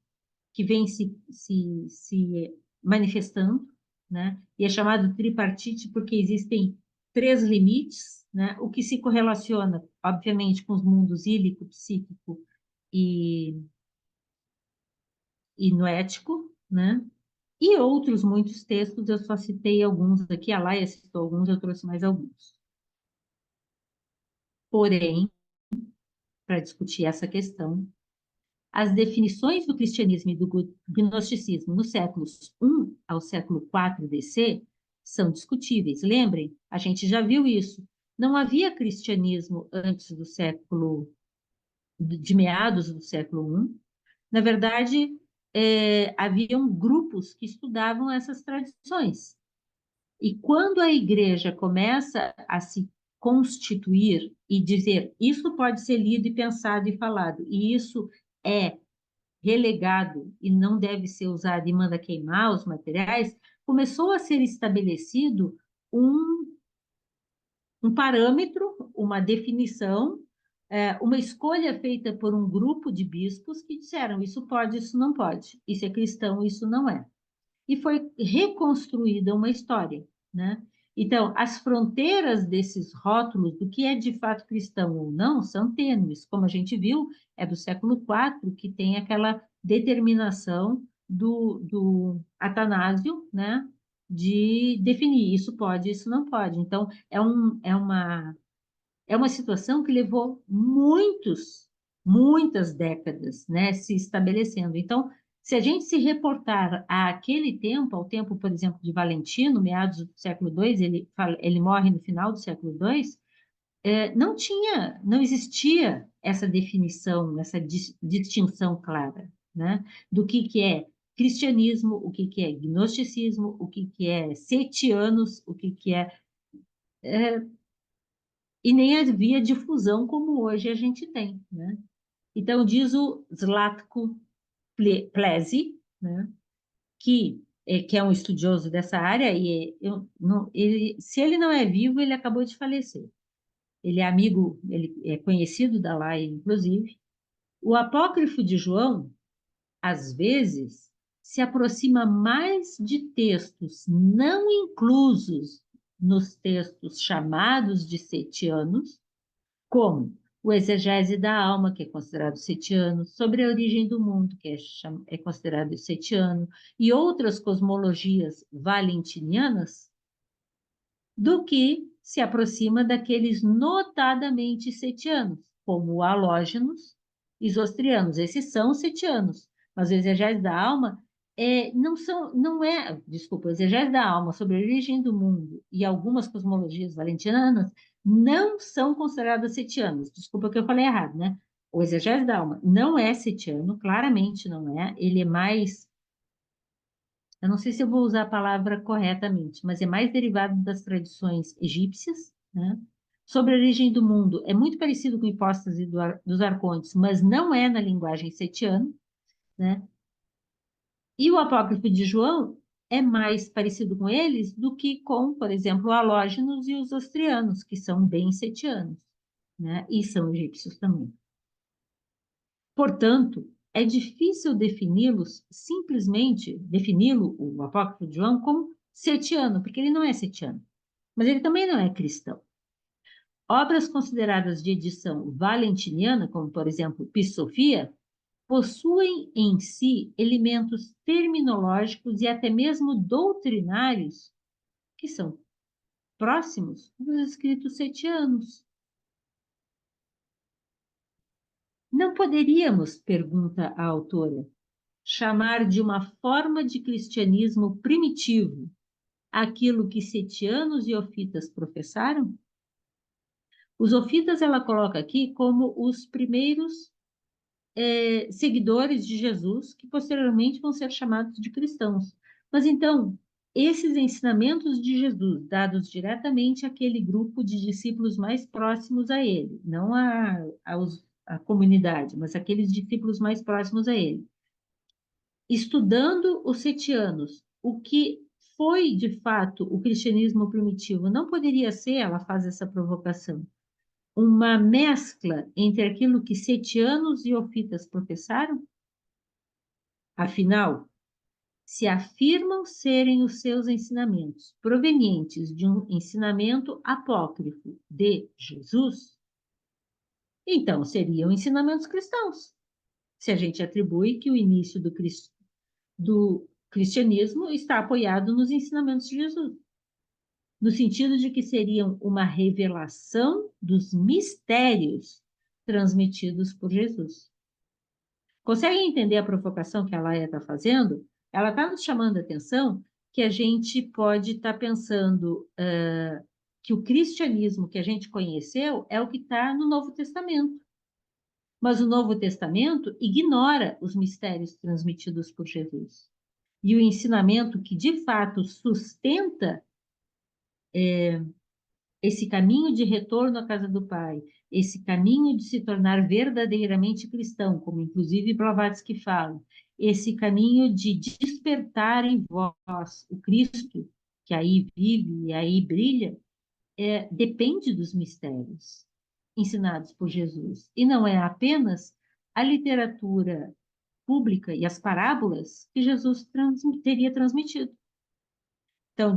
se manifestando, né? E é chamado tripartite porque existem três limites, né? O que se correlaciona, obviamente, com os mundos ílico, psíquico e, e noético, né? E outros muitos textos, eu só citei alguns aqui, a Laia citou alguns, eu trouxe mais alguns. Porém, para discutir essa questão, as definições do cristianismo e do gnosticismo nos séculos I ao século IV DC são discutíveis. Lembrem, a gente já viu isso. Não havia cristianismo antes do século, de meados do século I. Na verdade, haviam grupos que estudavam essas tradições. E quando a igreja começa a se constituir e dizer isso pode ser lido e pensado e falado, e isso é relegado e não deve ser usado e manda queimar os materiais, começou a ser estabelecido um parâmetro, uma definição, uma escolha feita por um grupo de bispos que disseram isso pode, isso não pode, isso é cristão, isso não é. E foi reconstruída uma história, né? Então, as fronteiras desses rótulos, do que é de fato cristão ou não, são tênues. Como a gente viu, é do século IV que tem aquela determinação do Atanásio, né, de definir isso pode, isso não pode. Então, é uma situação que levou muitas décadas, né, se estabelecendo. Então, se a gente se reportar àquele tempo, ao tempo, por exemplo, de Valentino, meados do século II, ele morre no final do século II, não existia essa definição, essa distinção clara, né, do que é cristianismo, o que é gnosticismo, o que é setianos, que é e nem havia difusão como hoje a gente tem, né? Então, diz o Zlatko Plessy, né, que é um estudioso dessa área, e se ele não é vivo, ele acabou de falecer. Ele é amigo, ele é conhecido da Laia, inclusive. O apócrifo de João, às vezes, se aproxima mais de textos não inclusos nos textos chamados de setianos, como o exegese da alma, que é considerado setiano, sobre a origem do mundo, que é considerado setiano, e outras cosmologias valentinianas, do que se aproxima daqueles notadamente setianos, como o halógenos e zostrianos. Esses são setianos, mas o exegese da alma desculpa, o exegese da alma sobre a origem do mundo e algumas cosmologias valentinianas não são consideradas setianos. Desculpa que eu falei errado, né? O exegese da alma não é setiano, claramente não é. Ele é mais, eu não sei se eu vou usar a palavra corretamente, mas é mais derivado das tradições egípcias, né? Sobre a origem do mundo, é muito parecido com a hipóstase dos arcontes, mas não é na linguagem setiana, né? E o apócrifo de João é mais parecido com eles do que com, por exemplo, o halógenos e os ostrianos, que são bem setianos, né? E são egípcios também. Portanto, é difícil defini-lo, o apócrifo de João, como setiano, porque ele não é setiano, mas ele também não é cristão. Obras consideradas de edição valentiniana, como, por exemplo, Pissofia, possuem em si elementos terminológicos e até mesmo doutrinários que são próximos dos escritos setianos. Não poderíamos, pergunta a autora, chamar de uma forma de cristianismo primitivo aquilo que setianos e ofitas professaram? Os ofitas ela coloca aqui como os primeiros seguidores de Jesus, que posteriormente vão ser chamados de cristãos. Mas então, esses ensinamentos de Jesus, dados diretamente àquele grupo de discípulos mais próximos a ele, não a comunidade, mas aqueles discípulos mais próximos a ele, estudando os setianos, o que foi de fato o cristianismo primitivo, não poderia ser, ela faz essa provocação, uma mescla entre aquilo que setianos e ofitas professaram? Afinal, se afirmam serem os seus ensinamentos provenientes de um ensinamento apócrifo de Jesus, então seriam ensinamentos cristãos. Se a gente atribui que o início do cristianismo está apoiado nos ensinamentos de Jesus, no sentido de que seriam uma revelação dos mistérios transmitidos por Jesus. Conseguem entender a provocação que a Laia está fazendo? Ela está nos chamando a atenção que a gente pode estar pensando que o cristianismo que a gente conheceu é o que está no Novo Testamento. Mas o Novo Testamento ignora os mistérios transmitidos por Jesus. E o ensinamento que, de fato, sustenta esse caminho de retorno à casa do Pai, esse caminho de se tornar verdadeiramente cristão, como inclusive Blavatsky fala, esse caminho de despertar em vós o Cristo, que aí vive e aí brilha, depende dos mistérios ensinados por Jesus. E não é apenas a literatura pública e as parábolas que Jesus teria transmitido. Então,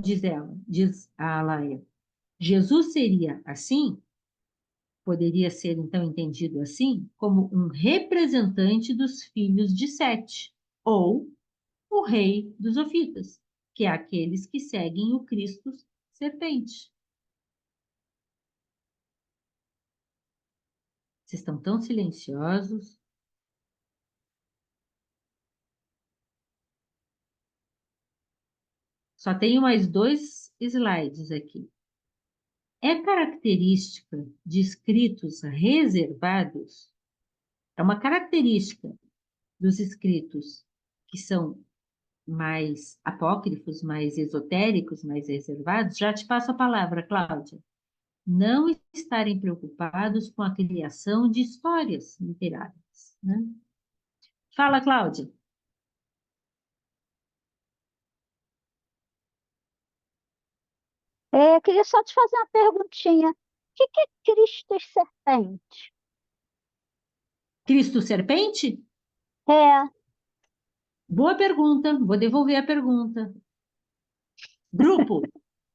diz a Alaia, Jesus seria assim, poderia ser então entendido assim, como um representante dos filhos de Sete, ou o rei dos Ofitas, que é aqueles que seguem o Cristo serpente. Vocês estão tão silenciosos. Só tenho mais 2 slides aqui. É característica de escritos reservados, é uma característica dos escritos que são mais apócrifos, mais esotéricos, mais reservados. Já te passo a palavra, Cláudia. Não estarem preocupados com a criação de histórias literárias, né? Fala, Cláudia. Eu queria só te fazer uma perguntinha. O que é Cristo e serpente? Cristo serpente? É, Boa pergunta, vou devolver a pergunta. Grupo, o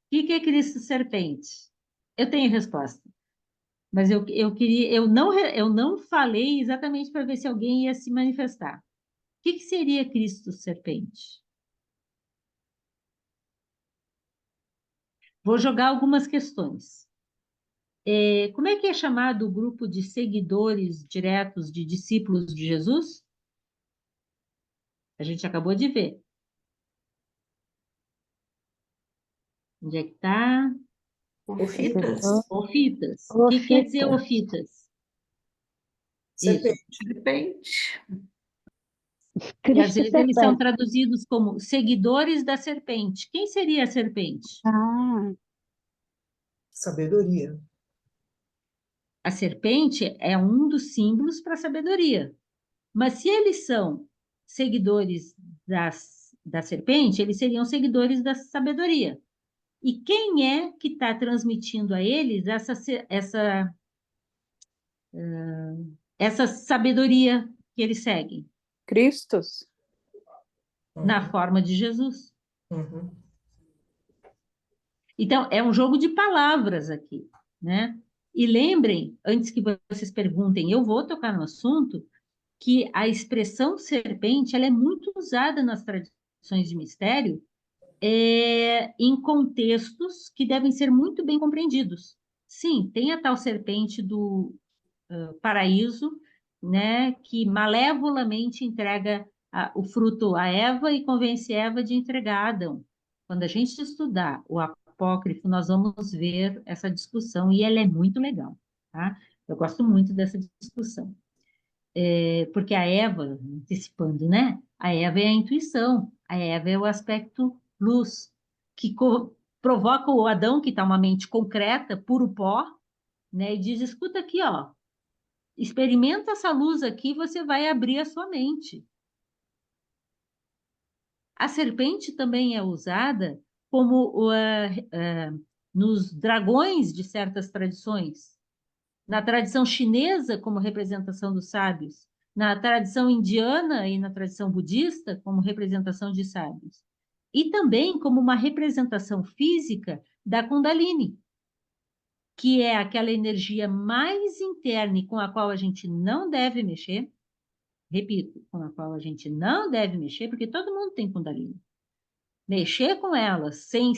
que é Cristo serpente? Eu tenho resposta, mas eu queria, eu não falei exatamente para ver se alguém ia se manifestar. O que seria Cristo serpente? Vou jogar algumas questões. Como é que é chamado o grupo de seguidores diretos de discípulos de Jesus? A gente acabou de ver. Onde é que está? Ofitas. Ofitas. O que quer dizer ofitas. ofitas? Isso. Serpente. Serpente. E às Cristo e vezes eles são serpente. traduzidos como seguidores da serpente. Quem seria a serpente? Ah, Sabedoria. A serpente é um dos símbolos para a sabedoria. Mas se eles são seguidores da serpente, eles seriam seguidores da sabedoria. E quem é que está transmitindo a eles essa sabedoria que eles seguem? Cristos? Na Uhum. forma de Jesus. Uhum. Então, é um jogo de palavras aqui, né? E lembrem, antes que vocês perguntem, eu vou tocar no assunto, que a expressão serpente, ela é muito usada nas tradições de mistério, em contextos que devem ser muito bem compreendidos. Sim, tem a tal serpente do paraíso, né, que malevolamente entrega o fruto a Eva e convence Eva de entregar a Adão. Quando a gente estudar o apócrifo, nós vamos ver essa discussão e ela é muito legal, tá? Eu gosto muito dessa discussão. Porque a Eva, antecipando, né? A Eva é a intuição, a Eva é o aspecto luz, que provoca o Adão, que está uma mente concreta, puro pó, né? E diz: escuta aqui, ó, experimenta essa luz aqui, você vai abrir a sua mente. A serpente também é usada como nos dragões de certas tradições. Na tradição chinesa, como representação dos sábios. Na tradição indiana e na tradição budista, como representação de sábios. E também como uma representação física da Kundalini, que é aquela energia mais interna e com a qual a gente não deve mexer. Repito, com a qual a gente não deve mexer, porque todo mundo tem Kundalini. Mexer com ela sem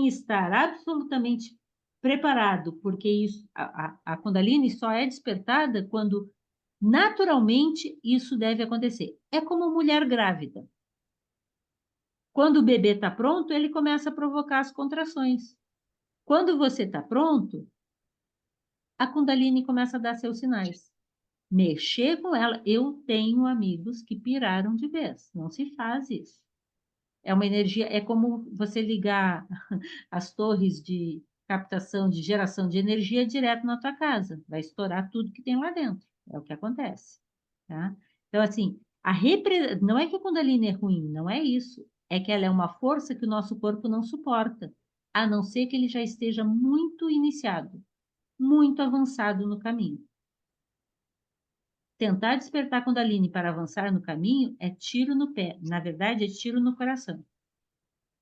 estar absolutamente preparado, porque a Kundalini só é despertada quando naturalmente isso deve acontecer. É como mulher grávida. Quando o bebê está pronto, ele começa a provocar as contrações. Quando você está pronto, a Kundalini começa a dar seus sinais. Mexer com ela. Eu tenho amigos que piraram de vez. Não se faz isso. É uma energia, é como você ligar as torres de captação, de geração de energia direto na tua casa. Vai estourar tudo que tem lá dentro. É o que acontece. Tá? Então, assim, não é que a Kundalini é ruim, não é isso. É que ela é uma força que o nosso corpo não suporta, a não ser que ele já esteja muito iniciado, muito avançado no caminho. Tentar despertar Kundalini para avançar no caminho é tiro no pé. Na verdade, é tiro no coração.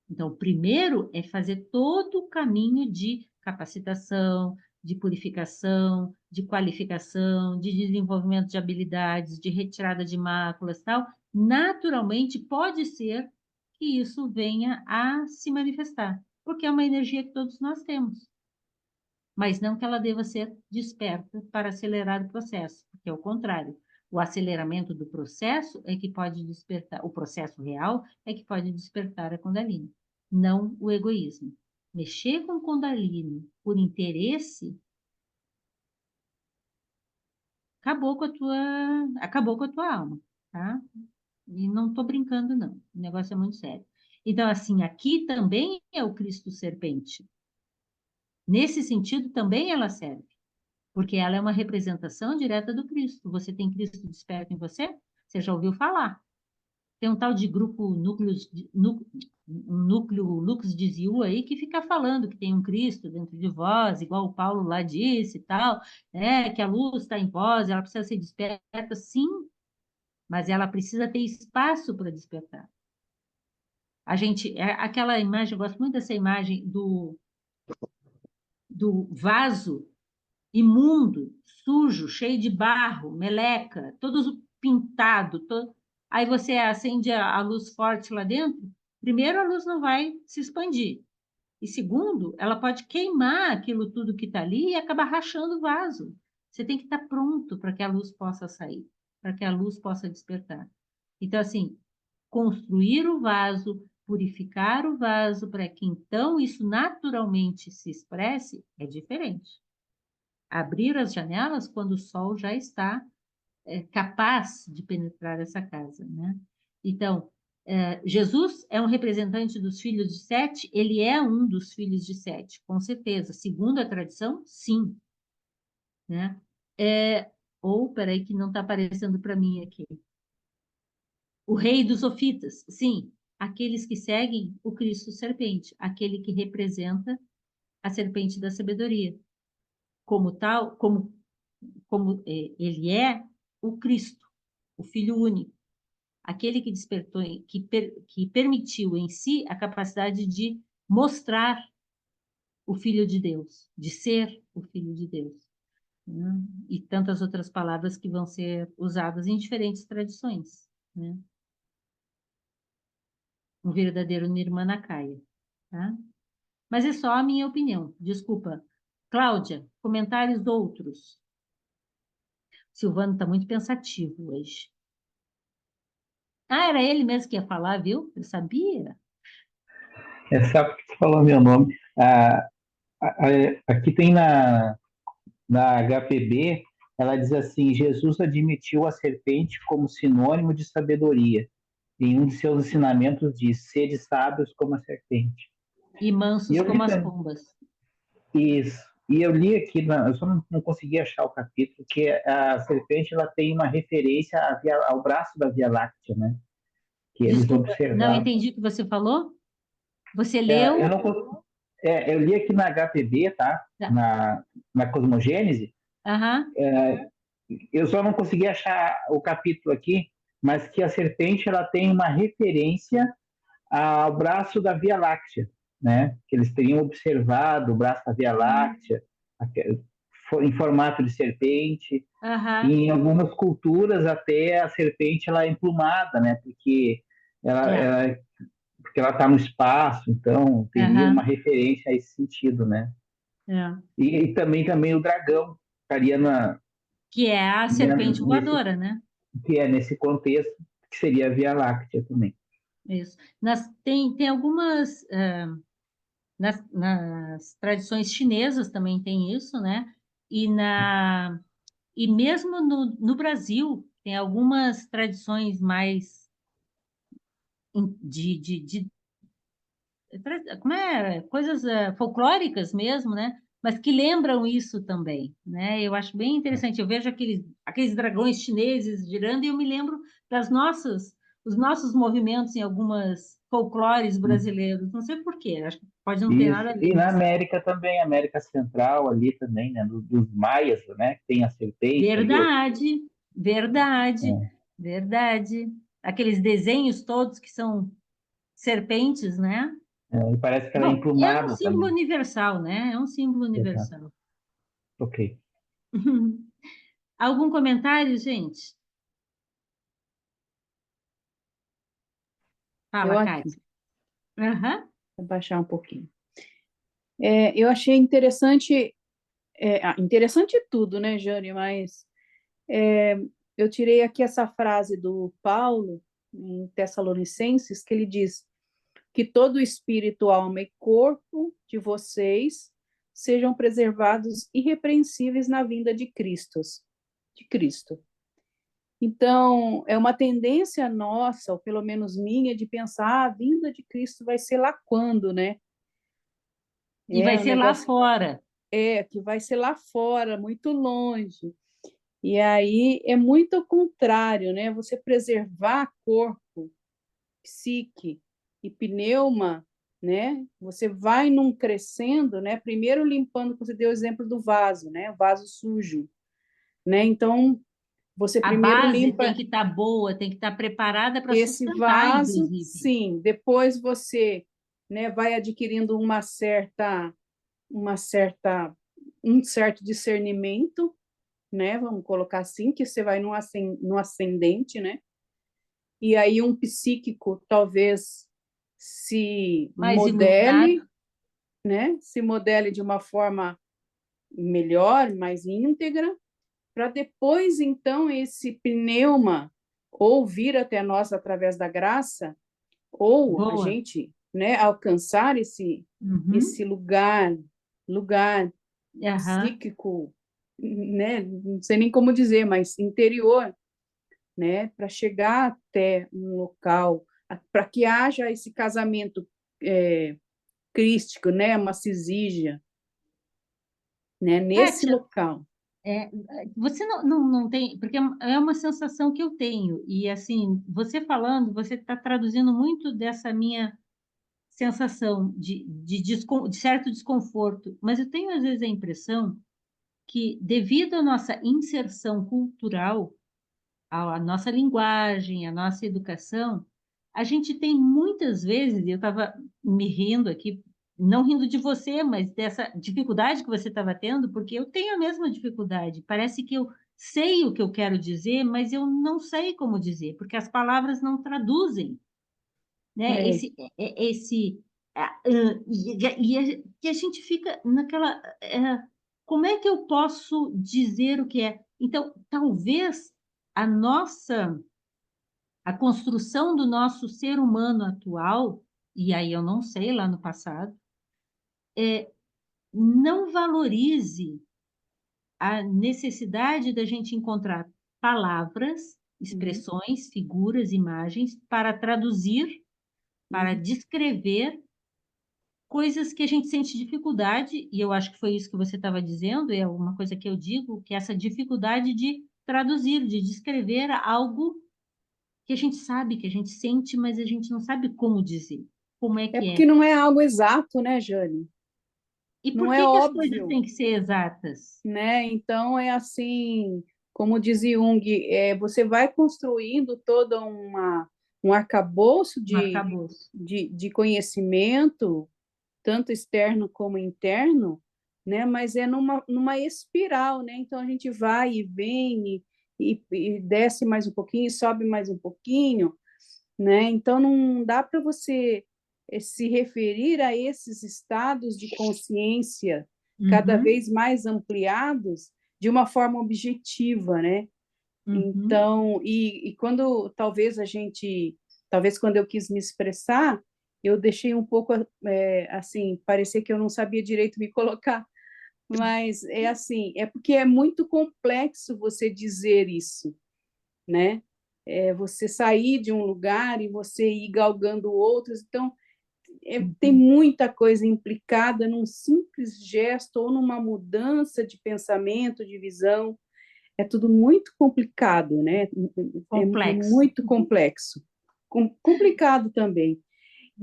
Então, o primeiro é fazer todo o caminho de capacitação, de purificação, de qualificação, de desenvolvimento de habilidades, de retirada de máculas, tal. Naturalmente, pode ser que isso venha a se manifestar, porque é uma energia que todos nós temos. Mas não que ela deva ser desperta para acelerar o processo, porque é o contrário. O aceleramento do processo é que pode despertar, o processo real é que pode despertar a Kundalini, não o egoísmo. Mexer com Kundalini por interesse acabou com a tua alma, tá? E não estou brincando, não. O negócio é muito sério. Então, assim, aqui também é o Cristo serpente. Nesse sentido, também ela serve. Porque ela é uma representação direta do Cristo. Você tem Cristo desperto em você? Você já ouviu falar? Tem um tal de grupo núcleo Lux de Ziu aí que fica falando que tem um Cristo dentro de vós, igual o Paulo lá disse e tal, que a luz está em vós, ela precisa ser desperta, sim, mas ela precisa ter espaço para despertar. Aquela imagem, eu gosto muito dessa imagem do vaso imundo, sujo, cheio de barro, meleca, todo pintado. Aí você acende a luz forte lá dentro, primeiro a luz não vai se expandir. E segundo, ela pode queimar aquilo tudo que está ali e acabar rachando o vaso. Você tem que estar pronto para que a luz possa sair, para que a luz possa despertar. Então, assim, construir o vaso, purificar o vaso, para que então isso naturalmente se expresse, é diferente. Abrir as janelas quando o sol já está capaz de penetrar essa casa, né? Então, Jesus é um representante dos filhos de Sete, ele é um dos filhos de Sete, com certeza. Segundo a tradição, sim. Né? Peraí, que não está aparecendo para mim aqui. O rei dos Sofitas, sim. Aqueles que seguem o Cristo serpente, aquele que representa a serpente da sabedoria. Como tal, como ele é o Cristo, o Filho único, aquele que despertou, que permitiu em si a capacidade de mostrar o Filho de Deus, de ser o Filho de Deus. Né? E tantas outras palavras que vão ser usadas em diferentes tradições. Né? Um verdadeiro Nirmanakaya. Tá? Mas é só a minha opinião, desculpa. Cláudia, comentários outros? Silvano está muito pensativo hoje. Ah, era ele mesmo que ia falar, viu? Eu sabia. Sabe porque você falou meu nome? Aqui tem na HPB, ela diz assim: Jesus admitiu a serpente como sinônimo de sabedoria. Em um de seus ensinamentos diz: sede sábios como a serpente. E mansos como as pombas. Isso. E eu li aqui, eu só não consegui achar o capítulo, que a serpente ela tem uma referência ao braço da Via Láctea, né? Que eles Desculpa, observaram. não entendi o que você falou? Você Eu, leu? eu li aqui na HPB, tá? Na Cosmogênese. Eu só não consegui achar o capítulo aqui, mas que a serpente ela tem uma referência ao braço da Via Láctea, né? Que eles teriam observado o braço da Via Láctea em formato de serpente. E em algumas culturas até a serpente ela é emplumada, né? Porque ela está no espaço, então teria uma referência a esse sentido, né? E também o dragão estaria que é a serpente voadora, né? Que é nesse contexto, que seria a Via Láctea também. Isso. Tem algumas... nas tradições chinesas também tem isso, né? E mesmo no Brasil, tem algumas tradições mais como coisas folclóricas mesmo, né? Mas que lembram isso também, né? Eu acho bem interessante. Eu vejo aqueles dragões chineses girando e eu me lembro os nossos movimentos em algumas folclores brasileiros. Não sei por quê, acho que pode não ter nada a ver. E na América também, América Central ali também, né? Dos maias, né? Tem a serpente. Verdade. Aqueles desenhos todos que são serpentes, né? E parece que ela é Bom, é um emplumada símbolo também. universal, né? É um símbolo Exato. universal. Ok. Algum comentário, gente? Eu Fala, aqui, Kátia. Aham. vou baixar um pouquinho. Eu achei interessante, interessante tudo, né, Jane? Mas eu tirei aqui essa frase do Paulo, em Tessalonicenses, que ele diz que todo espírito, alma e corpo de vocês sejam preservados irrepreensíveis na vinda de Cristo. De Cristo. Então, é uma tendência nossa, ou pelo menos minha, de pensar a vinda de Cristo vai ser lá quando, né? E vai Um ser lá negócio fora. que vai ser lá fora, muito longe. E aí é muito ao contrário, né? Você preservar corpo, psique e pneuma, né? Você vai num crescendo, né? Primeiro limpando, você deu o exemplo do vaso, né? O vaso sujo, né? Então, você A primeiro base tem limpa que estar boa, tem que estar preparada para esse sustentar, vaso, inclusive. sim. Depois você, né, vai adquirindo uma certa um certo discernimento, né? Vamos colocar assim, que você vai no ascendente, né? E aí um psíquico talvez se Mais iluminado. modele, né? Se modele de uma forma melhor, mais íntegra, para depois então esse pneuma ou vir até nós através da graça, ou a Boa. gente, né, alcançar Uhum. esse lugar Aham. psíquico, né, não sei nem como dizer, mas interior, né, para chegar até um local, para que haja esse casamento crístico, né, uma cisígia, né, nesse Kátia, local. é, você não tem, porque é uma sensação que eu tenho, e assim, você falando, você está traduzindo muito dessa minha sensação de certo desconforto, mas eu tenho às vezes a impressão que, devido à nossa inserção cultural, à nossa linguagem, à nossa educação, a gente tem muitas vezes, e eu estava me rindo aqui, não rindo de você, mas dessa dificuldade que você estava tendo, porque eu tenho a mesma dificuldade. Parece que eu sei o que eu quero dizer, mas eu não sei como dizer, porque as palavras não traduzem, né? É, E a gente fica naquela, como é que eu posso dizer o que é? Então, talvez a nossa, a construção do nosso ser humano atual, e aí eu não sei lá no passado, não valorize a necessidade da gente encontrar palavras, uhum, expressões, figuras, imagens para traduzir, para uhum. descrever coisas que a gente sente dificuldade, e eu acho que foi isso que você estava dizendo, é uma coisa que eu digo, que é essa dificuldade de traduzir, de descrever algo que a gente sabe, que a gente sente, mas a gente não sabe como dizer, como é É que porque é. não é algo exato, né, Jane? E por Não é que as coisas óbvio, têm que ser exatas? né? Então é assim, como diz Jung, você vai construindo toda um arcabouço Um arcabouço. de conhecimento, tanto externo como interno, né? Mas é numa espiral, né? Então a gente vai e vem e desce mais um pouquinho, sobe mais um pouquinho, né? Então não dá para você se referir a esses estados de consciência cada Uhum, vez mais ampliados de uma forma objetiva, né? uhum. Então, quando talvez quando eu quis me expressar, eu deixei um pouco assim, parecer que eu não sabia direito me colocar, mas é assim, é porque é muito complexo você dizer isso, né? Você sair de um lugar e você ir galgando outros. Então, tem Uhum. muita coisa implicada num simples gesto ou numa mudança de pensamento, de visão. É tudo muito complicado, né? É Complexo. muito complexo. Complicado também.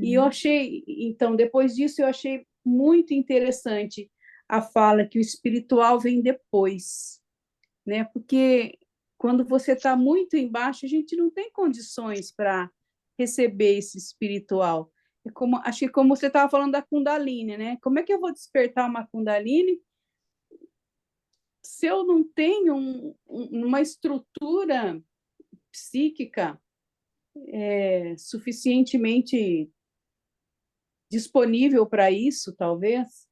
E eu Uhum. achei, então, depois disso, eu achei muito interessante a fala que o espiritual vem depois, né? Porque quando você está muito embaixo, a gente não tem condições para receber esse espiritual. Acho que como você estava falando da Kundalini, né? Como é que eu vou despertar uma Kundalini se eu não tenho uma estrutura psíquica suficientemente disponível para isso, talvez?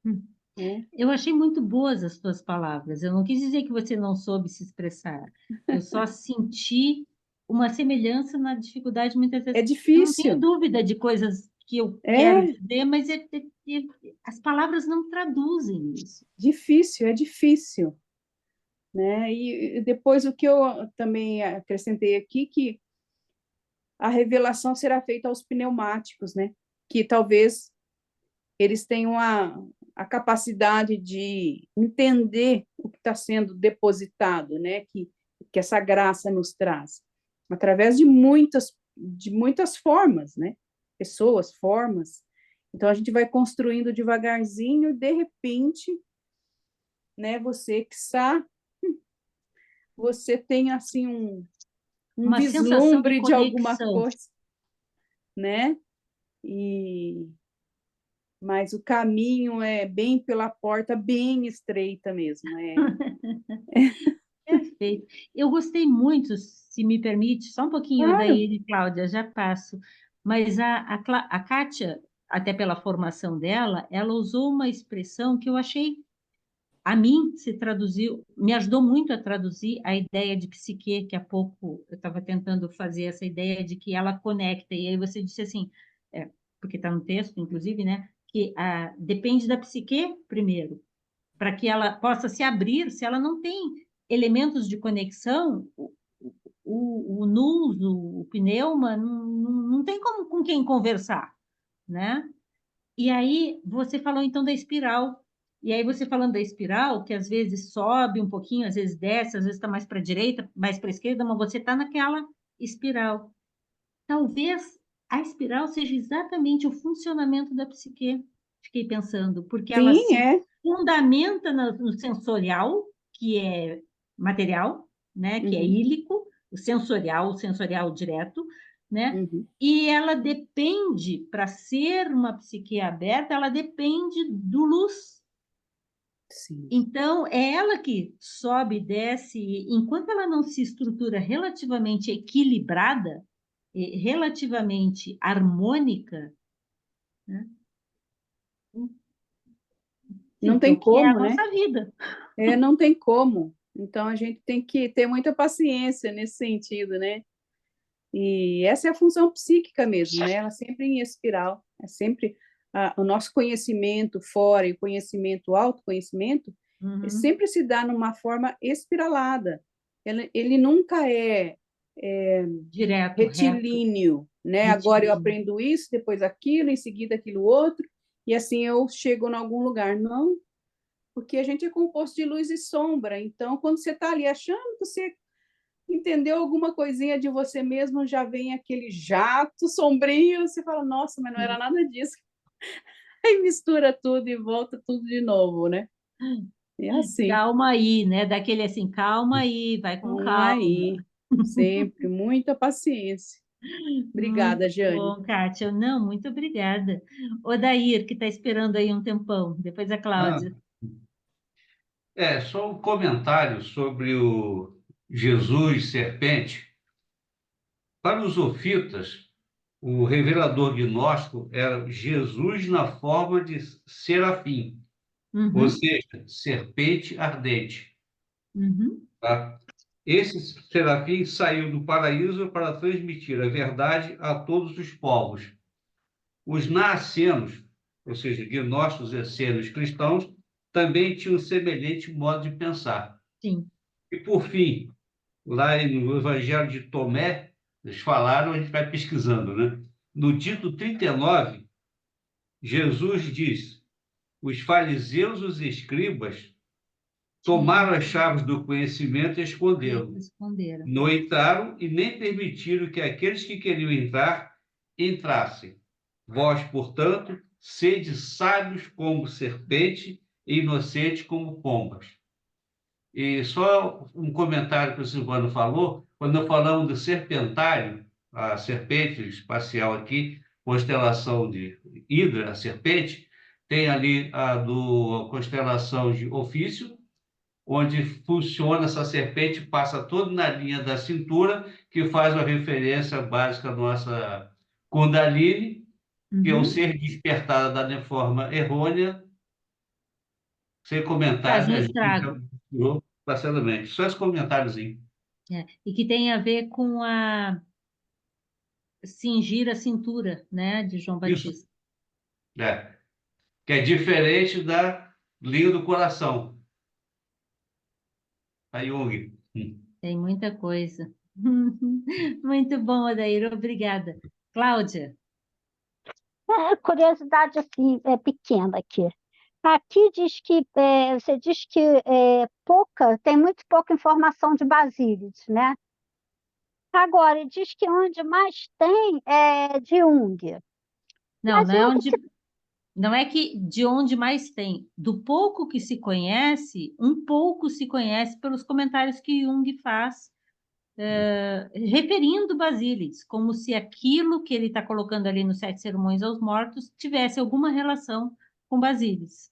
Hum. É. Eu achei muito boas as tuas palavras. Eu não quis dizer que você não soube se expressar. Eu só senti uma semelhança na dificuldade, muitas É vezes. Eu não tenho difícil. dúvida de coisas que eu quero É dizer, mas as palavras não traduzem isso. difícil, é difícil. Né? E depois o que eu também acrescentei aqui, que a revelação será feita aos pneumáticos, né? Que talvez eles tenham a capacidade de entender o que está sendo depositado, né? Que essa graça nos traz, através de muitas formas, né? Pessoas, formas. Então, a gente vai construindo devagarzinho e, de repente, né, você tem, assim, um Uma sensação de vislumbre de alguma conexão. coisa, né? Mas o caminho é bem pela porta, bem estreita mesmo. Perfeito. Eu gostei muito, se me permite, só um pouquinho Claro, daí, Cláudia, já passo. Mas a Kátia, até pela formação dela, ela usou uma expressão que eu achei, a mim, se traduziu, me ajudou muito a traduzir a ideia de psique, que há pouco eu estava tentando fazer essa ideia de que ela conecta, e aí você disse assim, porque está no texto, inclusive, né, que depende da psique primeiro, para que ela possa se abrir, se ela não tem elementos de conexão, o nus, o pneuma, não tem como, com quem conversar, né? E aí você falou então da espiral. E aí você falando da espiral, que às vezes sobe um pouquinho, às vezes desce, às vezes está mais para a direita, mais para a esquerda, mas você está naquela espiral. Talvez a espiral seja exatamente o funcionamento da psique, fiquei pensando, porque ela sim, se fundamenta no sensorial, que é material, né, que é Uhum, ílico, o sensorial direto, né? uhum, E ela depende, para ser uma psique aberta, ela depende do luz. sim. Então, é ela que sobe e desce, enquanto ela não se estrutura relativamente equilibrada, relativamente harmônica, né? Não Sim, que é tem o que é a como, né? nossa vida. Não tem como. Então, a gente tem que ter muita paciência nesse sentido, né? E essa é a função psíquica mesmo, né? Ela sempre em espiral, é sempre o nosso conhecimento fora e o conhecimento, o autoconhecimento, Uhum. sempre se dá numa forma espiralada. Ele nunca é Direto, reto, retilíneo, né? Agora eu retilíneo. aprendo isso, depois aquilo, em seguida aquilo outro, e assim eu chego em algum lugar. Não, porque a gente é composto de luz e sombra. Então, quando você está ali achando que você entendeu alguma coisinha de você mesmo, já vem aquele jato sombrio, você fala, nossa, mas não era nada disso. Aí mistura tudo e volta tudo de novo, né? É assim, Calma aí, né? Daquele assim, calma aí, vai com calma aí, calma. sempre, muita paciência. Muito Obrigada, Jane. bom, Kátia. Não, muito obrigada. Odair, que está esperando aí um tempão. Depois a Ah, Cláudia. só um comentário sobre o Jesus serpente. Para os ofitas, o revelador gnóstico era Jesus na forma de serafim, ou Uhum, seja, serpente ardente. uhum. Tá? Esse serafim saiu do paraíso para transmitir a verdade a todos os povos. Os naacenos, ou seja, gnósticos, essenos cristãos, também tinham semelhante modo de pensar. Sim. E, por fim, lá no Evangelho de Tomé, eles falaram, a gente vai pesquisando, né? No dito 39, Jesus diz: os fariseus e os escribas tomaram as chaves do conhecimento e E esconderam. responderam. Não entraram e nem permitiram que aqueles que queriam entrar entrassem. Vós, portanto, sede sábios como serpente e inocentes como pombas. E só um comentário que o Silvano falou, quando nós falamos do serpentário, a serpente espacial aqui, constelação de Hidra, a serpente, tem ali a constelação de Ofício, onde funciona essa serpente, passa toda na linha da cintura, que faz a referência básica à nossa Kundalini, que é o Uhum. ser despertado da forma errônea, sem Faz comentários, um né? A gente já estrago. mostrou parcialmente. Só esse comentáriozinho. E que tem a ver com a cingir a cintura, né, de João Isso, Batista. que é diferente da linha do coração, a Jung. Tem muita coisa. Muito bom, Adair, obrigada. Cláudia, Curiosidade assim, pequena aqui. Aqui diz que você diz que tem muito pouca informação de Basílides, né? Agora, diz que onde mais tem é de Jung. não, Mas não é Jung onde, não é que de onde mais tem. Do pouco que se conhece, um pouco se conhece pelos comentários que Jung faz, referindo Basílides, como se aquilo que ele está colocando ali nos Sete Sermões aos Mortos tivesse alguma relação com Basílides.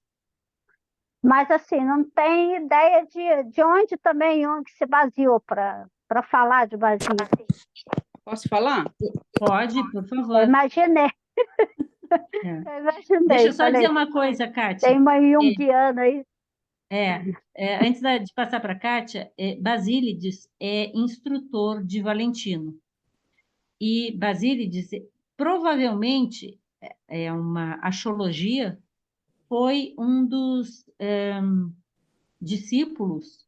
Mas assim, não tem ideia de onde também Jung se baseou para falar de Basílides. Posso falar? Pode, por Eu favor. imaginei, É. eu imaginei. Deixa eu só Falei, dizer uma coisa, Kátia. tem uma Jungiana aí. Antes de passar para a Kátia, Basílides é instrutor de Valentino. E Basílides, provavelmente, é uma axiologia, foi um dos discípulos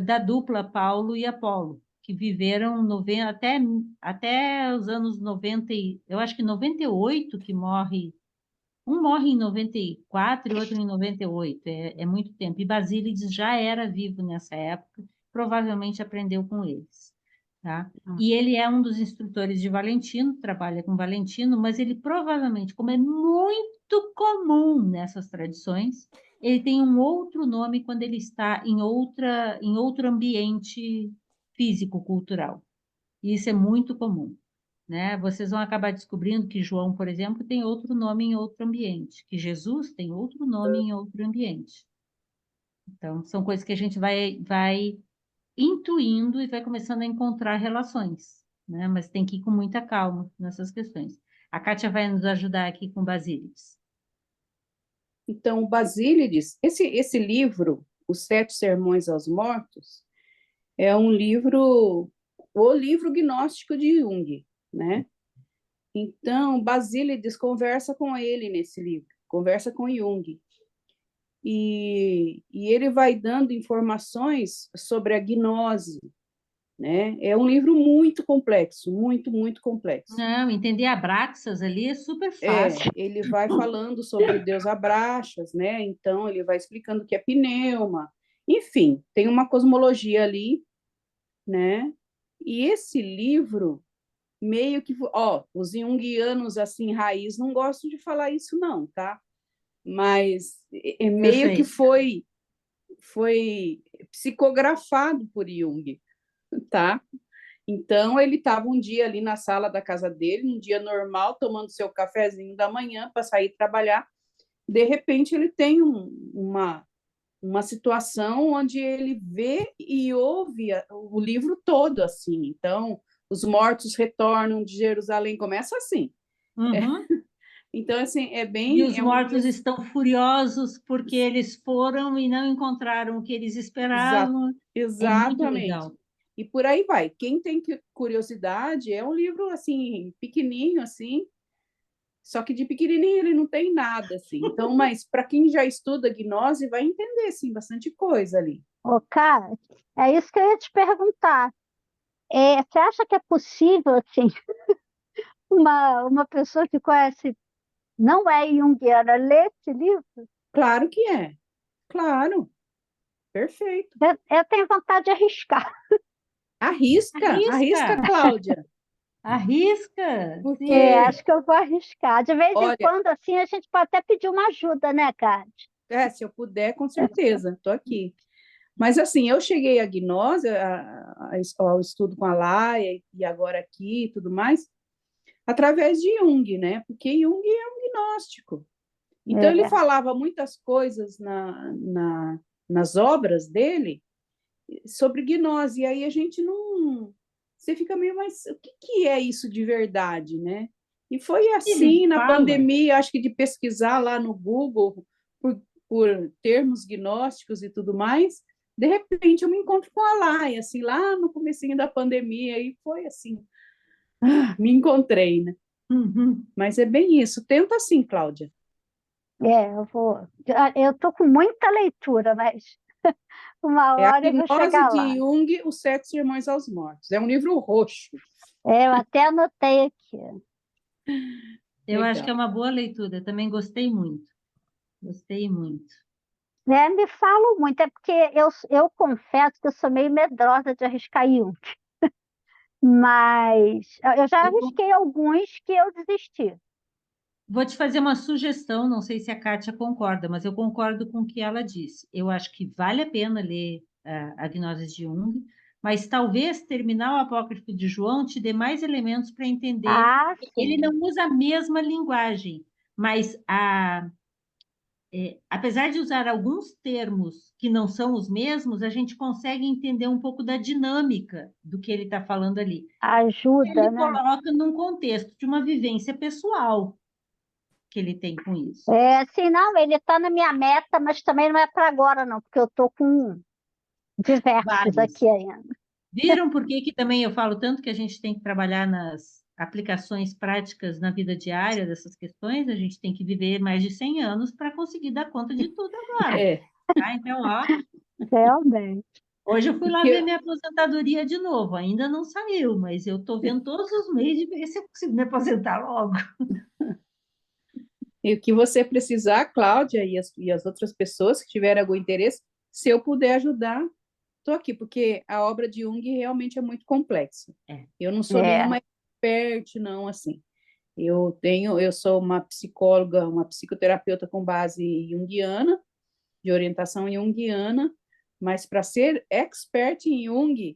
da dupla Paulo e Apolo, que viveram até os anos 90, eu acho que 98 que morre. Um morre em 94 e outro em 98, é muito tempo. E Basílides já era vivo nessa época, provavelmente aprendeu com eles. Tá? E ele é um dos instrutores de Valentino, trabalha com Valentino, mas ele provavelmente, como é muito comum nessas tradições, ele tem um outro nome quando ele está em outro ambiente físico-cultural. E isso é muito comum, né? Vocês vão acabar descobrindo que João, por exemplo, tem outro nome em outro ambiente, que Jesus tem outro nome em outro ambiente. Então, são coisas que a gente vai intuindo e vai começando a encontrar relações, né? Mas tem que ir com muita calma nessas questões. A Kátia vai nos ajudar aqui com Basílides. Então, Basílides, esse livro, Os Sete Sermões aos Mortos, é o livro gnóstico de Jung, né? Então, Basílides conversa com ele nesse livro, conversa com Jung. E ele vai dando informações sobre a gnose, né? É um livro muito complexo, muito, muito complexo. Não, entender Abraxas ali é super fácil. Ele vai falando sobre o deus Abraxas, né? Então, ele vai explicando o que é pneuma. Enfim, tem uma cosmologia ali, né? E esse livro, meio que... os junguianos, assim, raiz, não gostam de falar isso, não, tá? Mas meio que foi psicografado por Jung, tá? Então, ele estava um dia ali na sala da casa dele, um dia normal, tomando seu cafezinho da manhã para sair trabalhar. De repente, ele tem uma situação onde ele vê e ouve o livro todo, assim. Então, os mortos retornam de Jerusalém, começa assim. Uhum. Então, assim, E os mortos estão furiosos porque eles foram e não encontraram o que eles esperavam. Exatamente. É muito legal. E por aí vai. Quem tem curiosidade, é um livro, assim, pequenininho, assim, só que de pequenininho ele não tem nada, assim. Então, mas para quem já estuda gnose, vai entender, assim, bastante coisa ali. Cara, é isso que eu ia te perguntar. Você acha que é possível, assim, uma pessoa que conhece, não é junguiana, ler esse livro? Claro que é. Claro. Perfeito. Eu tenho vontade de arriscar. Arrisca, Cláudia. Arrisca. Porque... acho que eu vou arriscar. De vez em quando, assim, a gente pode até pedir uma ajuda, né, Kátia? Se eu puder, com certeza. Estou aqui. Mas, assim, eu cheguei à gnose, ao estudo com a Laia e agora aqui e tudo mais, através de Jung, né? Porque Jung é um gnóstico. Então, ele falava muitas coisas nas obras dele sobre gnose, e aí a gente não... Você fica meio, mas o que é isso de verdade, né? E foi assim, Ele na fala, pandemia, acho que de pesquisar lá no Google por termos gnósticos e tudo mais, de repente eu me encontro com a Laia, assim, lá no comecinho da pandemia, e foi assim, me encontrei, né? uhum, Mas é bem isso. Tenta assim, Cláudia. eu vou. Eu estou com muita leitura, mas uma É A hora eu vou Gnose chegar lá. de Jung, Os Sete Sermões aos Mortos. É um livro roxo. Eu até anotei aqui. eu acho que é Legal. uma boa leitura, também gostei muito. Gostei muito. Me falam muito, é porque eu confesso que eu sou meio medrosa de arriscar Jung, mas eu já Eu arrisquei alguns que eu desisti. vou te fazer uma sugestão, não sei se a Kátia concorda, mas eu concordo com o que ela disse. Eu acho que vale a pena ler a Gnose de Jung, mas talvez terminar o Apócrifo de João te dê mais elementos para entender. Ah, Ele sim. não usa a mesma linguagem, mas apesar de usar alguns termos que não são os mesmos, a gente consegue entender um pouco da dinâmica do que ele está falando ali. Ajuda, Ele né? coloca num contexto de uma vivência pessoal que ele tem com isso. Sim, não, ele está na minha meta, mas também não é para agora, não, porque eu estou com diversos Vários. aqui ainda. Viram por que que também eu falo tanto que a gente tem que trabalhar nas aplicações práticas na vida diária dessas questões? A gente tem que viver mais de 100 anos para conseguir dar conta de tudo agora. É, Tá? Então, ó, Realmente. hoje eu fui lá ver porque minha aposentadoria de novo. Ainda não saiu, mas eu estou vendo todos os meses de ver se eu consigo me aposentar logo. e o que você precisar, Cláudia e as outras pessoas que tiverem algum interesse, se eu puder ajudar, estou aqui, porque a obra de Jung realmente é muito complexa. É. Eu não sou É. nenhuma expert, não, assim. Eu sou uma psicóloga, uma psicoterapeuta com base junguiana, de orientação junguiana, mas para ser expert em Jung,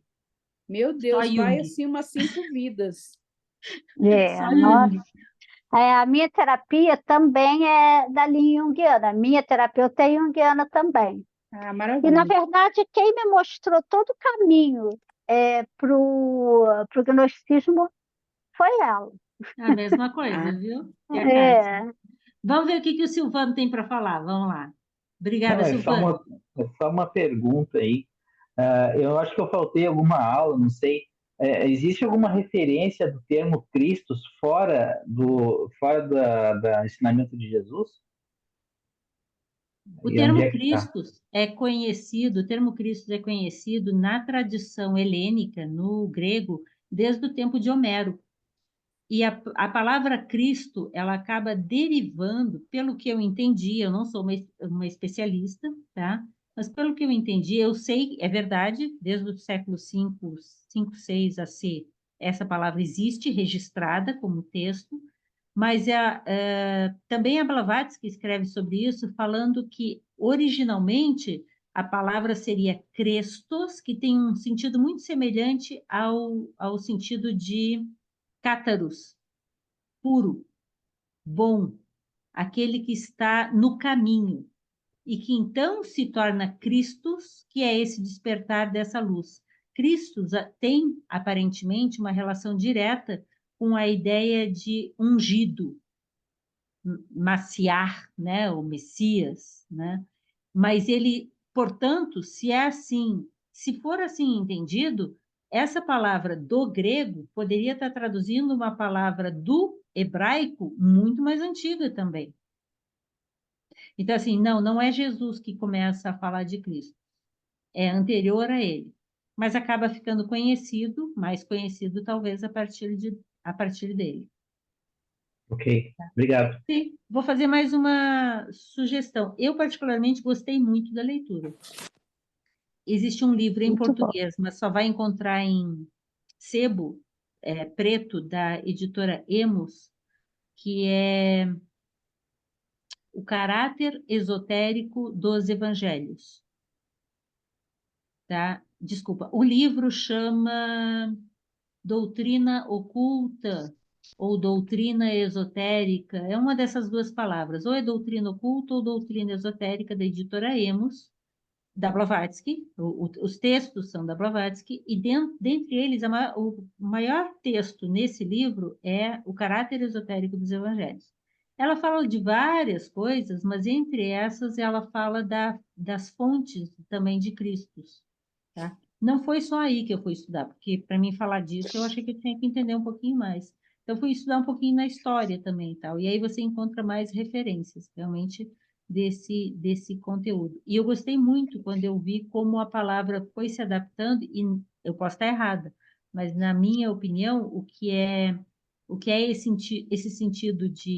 meu Só Deus, vai Jung. assim umas 5 vidas. Só Nossa. Jung. A minha terapia também é da linha junguiana. A minha terapeuta é junguiana também. Ah, E, na maravilha. verdade, quem me mostrou todo o caminho para o gnosticismo foi ela. A mesma coisa, Ah, viu? E a Kátia. É, Vamos ver o que que o Silvano tem para falar. Vamos lá. Não, Obrigada, Silvano. é só uma pergunta aí. Eu acho que eu faltei alguma aula, não sei. Existe alguma referência do termo Cristos fora da ensinamento de Jesus? O E onde termo é que está? Christus é conhecido, o termo Christus é conhecido na tradição helênica, no grego, desde o tempo de Homero. E a palavra Cristo, ela acaba derivando, pelo que eu entendi, eu não sou uma especialista, tá? Mas pelo que eu entendi, eu sei, é verdade, desde o século V, 6 AC, essa palavra existe registrada como texto, mas também a Blavatsky escreve sobre isso, falando que, originalmente, a palavra seria Crestos, que tem um sentido muito semelhante ao sentido de cátaros, puro, bom, aquele que está no caminho, e que então se torna Christus, que é esse despertar dessa luz. Christus tem, aparentemente, uma relação direta com a ideia de ungido, Maciar, né, o Messias, né? Mas ele, portanto, se é assim, se for assim entendido, essa palavra do grego poderia estar traduzindo uma palavra do hebraico muito mais antiga também. Então, assim, não é Jesus que começa a falar de Cristo, é anterior a ele, mas acaba ficando conhecido, mais conhecido talvez a partir dele. Ok, obrigado. Sim, vou fazer mais uma sugestão. Eu, particularmente, gostei muito da leitura. Existe um livro em muito bom. português, mas só vai encontrar em sebo preto, da editora Emos, que é O Caráter Esotérico dos Evangelhos. Tá? Desculpa, o livro chama Doutrina Oculta ou doutrina esotérica, é uma dessas duas palavras, ou é doutrina oculta ou doutrina esotérica, da editora Emos, da Blavatsky. Os textos são da Blavatsky, e dentre eles, o maior texto nesse livro é O Caráter Esotérico dos Evangelhos. Ela fala de várias coisas, mas entre essas ela fala das fontes também de Cristo. Tá? Não foi só aí que eu fui estudar, porque para mim falar disso eu achei que eu tinha que entender um pouquinho mais. Então, eu fui estudar um pouquinho na história também e tal. E aí você encontra mais referências, realmente, desse conteúdo. E eu gostei muito quando eu vi como a palavra foi se adaptando, e eu posso estar errada, mas, na minha opinião, o que é esse sentido de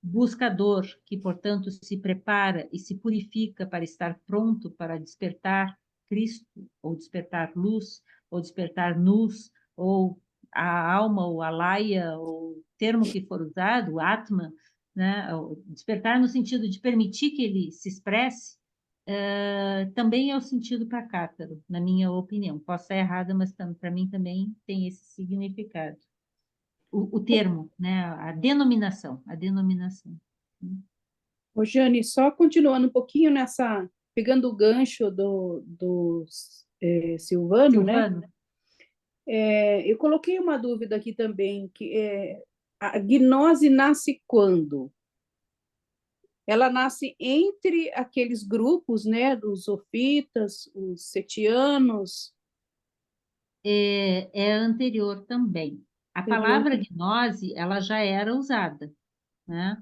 buscador, que, portanto, se prepara e se purifica para estar pronto para despertar Cristo, ou despertar luz, ou despertar luz, ou a alma, ou a laia, ou o termo que for usado, o Atman, né? Despertar no sentido de permitir que ele se expresse, também é o sentido para Cáttaro, na minha opinião. Posso estar errada, mas para mim também tem esse significado. O termo, né? A denominação. Ô, Jane, só continuando um pouquinho pegando o gancho do Silvano, né? Silvano, Eu coloquei uma dúvida aqui também, a gnose nasce quando? Ela nasce entre aqueles grupos, né, dos sofitas, os setianos. é anterior também. A Anterior. palavra gnose, ela já era usada, né?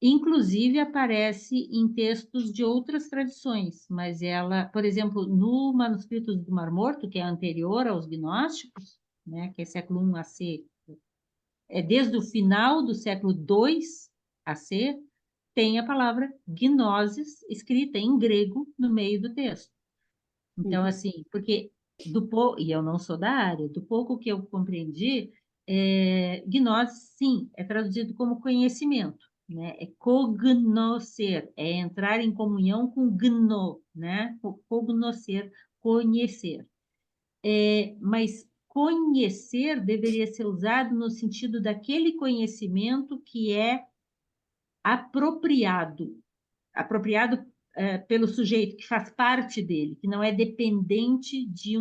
Inclusive aparece em textos de outras tradições, mas ela, por exemplo, no Manuscritos do Mar Morto, que é anterior aos gnósticos, né, que é século I AC, desde o final do século II AC, tem a palavra gnosis escrita em grego no meio do texto. Então, assim, porque e eu não sou da área, do pouco que eu compreendi, gnose, sim, é traduzido como conhecimento, né? É cognoscer, é entrar em comunhão com gno, né? Cognoscer, conhecer. Mas conhecer deveria ser usado no sentido daquele conhecimento que é apropriado pelo sujeito, que faz parte dele, que não é dependente de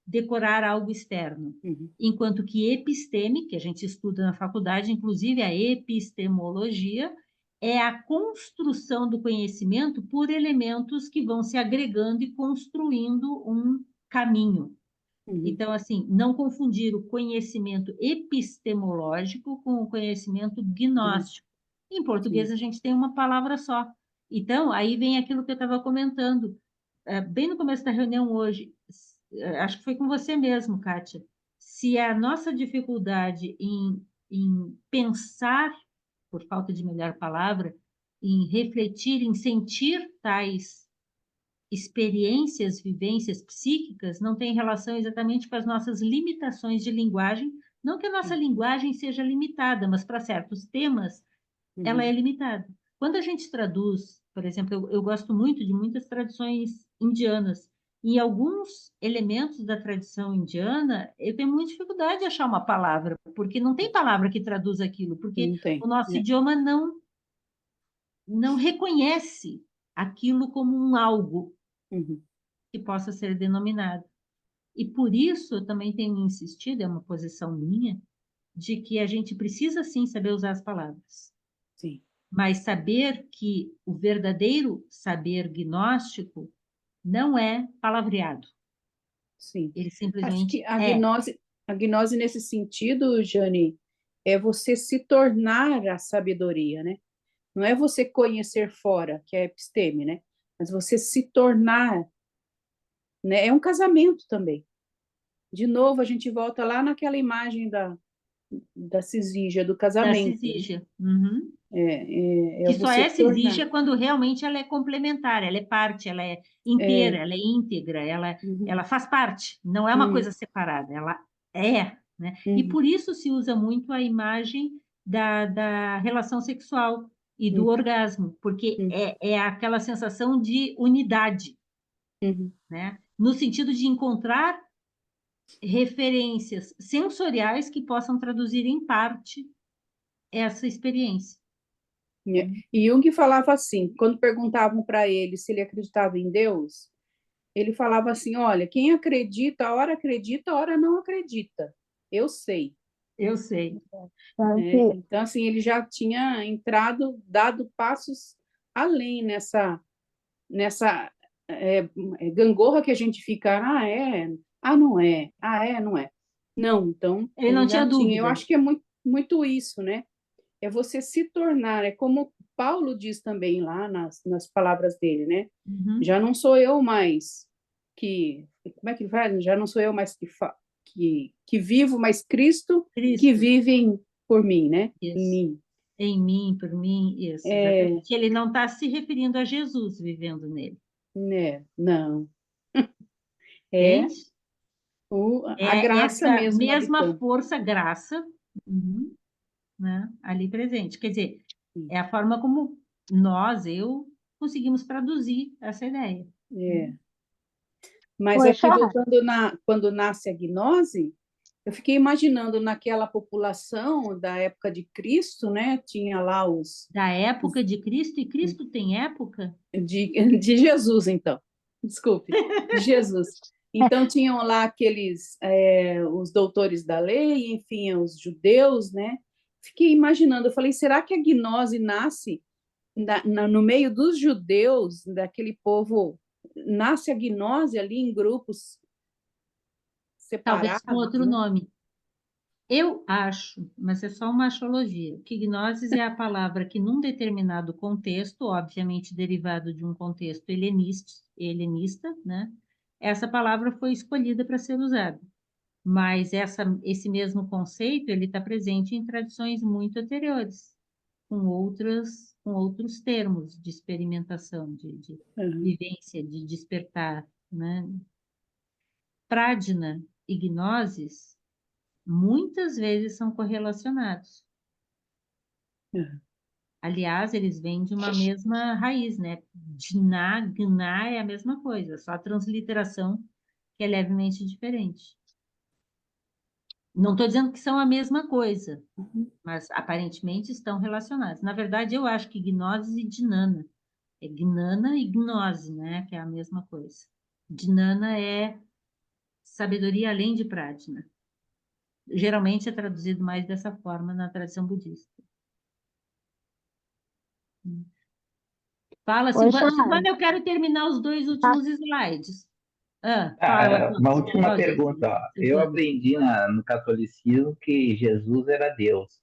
decorar algo externo. Enquanto que episteme, que a gente estuda na faculdade, inclusive a epistemologia, é a construção do conhecimento por elementos que vão se agregando e construindo um caminho. Então, assim, não confundir o conhecimento epistemológico com o conhecimento gnóstico. Em português, a gente tem uma palavra só. Então, aí vem aquilo que eu estava comentando, bem no começo da reunião hoje, acho que foi com você mesmo, Kátia, se a nossa dificuldade em pensar, por falta de melhor palavra, em refletir, em sentir tais experiências, vivências psíquicas, não tem relação exatamente com as nossas limitações de linguagem, não que a nossa linguagem seja limitada, mas para certos temas ela é limitada. Quando a gente traduz, por exemplo, eu gosto muito de muitas tradições indianas, e alguns elementos da tradição indiana, eu tenho muita dificuldade de achar uma palavra, porque não tem palavra que traduz aquilo, porque Não tem, o nosso né? idioma não reconhece aquilo como um algo que possa ser denominado. E por isso eu também tenho insistido, é uma posição minha, de que a gente precisa sim saber usar as palavras. Sim. Mas saber que o verdadeiro saber gnóstico não é palavreado. Sim. Ele Acho simplesmente que a gnose nesse sentido, Jane, é você se tornar a sabedoria, né? Não é você conhecer fora, que é episteme, né? Mas você se tornar, né? É um casamento também. De novo, a gente volta lá naquela imagem da Cisígia, do Da casamento. Cisígia. Uhum. É Que só você é tornar. Cisígia quando realmente ela é complementar, ela é parte, ela é inteira, ela é íntegra, ela faz parte, não é uma coisa separada, ela é, né? E por isso se usa muito a imagem da relação sexual e do orgasmo, porque é aquela sensação de unidade, né? No sentido de encontrar referências sensoriais que possam traduzir em parte essa experiência. E Jung falava assim, quando perguntavam para ele se ele acreditava em Deus, ele falava assim, olha, quem acredita, a hora não acredita. Eu sei. Eu sei. Então, assim, ele já tinha entrado, dado passos além nessa gangorra que a gente fica, não é, não é. Não, então, Ele não tinha já tinha. Eu dúvida. acho que é muito, muito isso, né? É você se tornar, é como Paulo diz também lá nas palavras dele, né? Uhum. Já não sou eu mais como é que ele fala? Já não sou eu mais que vivo, mas Cristo que Cristo. vive por mim, né? Isso. Em mim. Em mim, por mim, isso. Exatamente. Ele não está se referindo a Jesus vivendo nele. Né? Não. Entende? A graça essa mesmo mesma habitando. força, graça, né, ali presente. Quer dizer, é a forma como eu, conseguimos traduzir essa ideia. Mas Poxa, aqui, voltando quando nasce a gnose, eu fiquei imaginando naquela população da época de Cristo, né? Tinha lá Da época de Cristo, e Cristo tem época? de Jesus, então. Desculpe, de Jesus. Então, tinham lá aqueles, os doutores da lei, enfim, os judeus, né? Fiquei imaginando, eu falei, será que a gnose nasce no meio dos judeus, daquele povo, nasce a gnose ali em grupos Talvez separados, com outro né? nome. Eu acho, mas é só uma achologia, que gnosis é a palavra que, num determinado contexto, obviamente derivado de um contexto helenista, né? Essa palavra foi escolhida para ser usada. Mas esse mesmo conceito ele está presente em tradições muito anteriores, com outros termos de experimentação, de vivência, de despertar, né? Pradna e gnosis muitas vezes são correlacionados. Aliás, eles vêm de uma mesma raiz, né? Gna, gna é a mesma coisa, só a transliteração que é levemente diferente. Não estou dizendo que são a mesma coisa, mas aparentemente estão relacionados. Na verdade, eu acho que gnose e dhnana. É gnana e gnose, né? Que é a mesma coisa. Dhnana é sabedoria além de pradna. Geralmente é traduzido mais dessa forma na tradição budista. Fala, poxa, Silvana, eu quero terminar os 2 últimos slides. Fala, Uma última Cláudia, pergunta. Ó. Eu Silvana. aprendi no catolicismo que Jesus era Deus.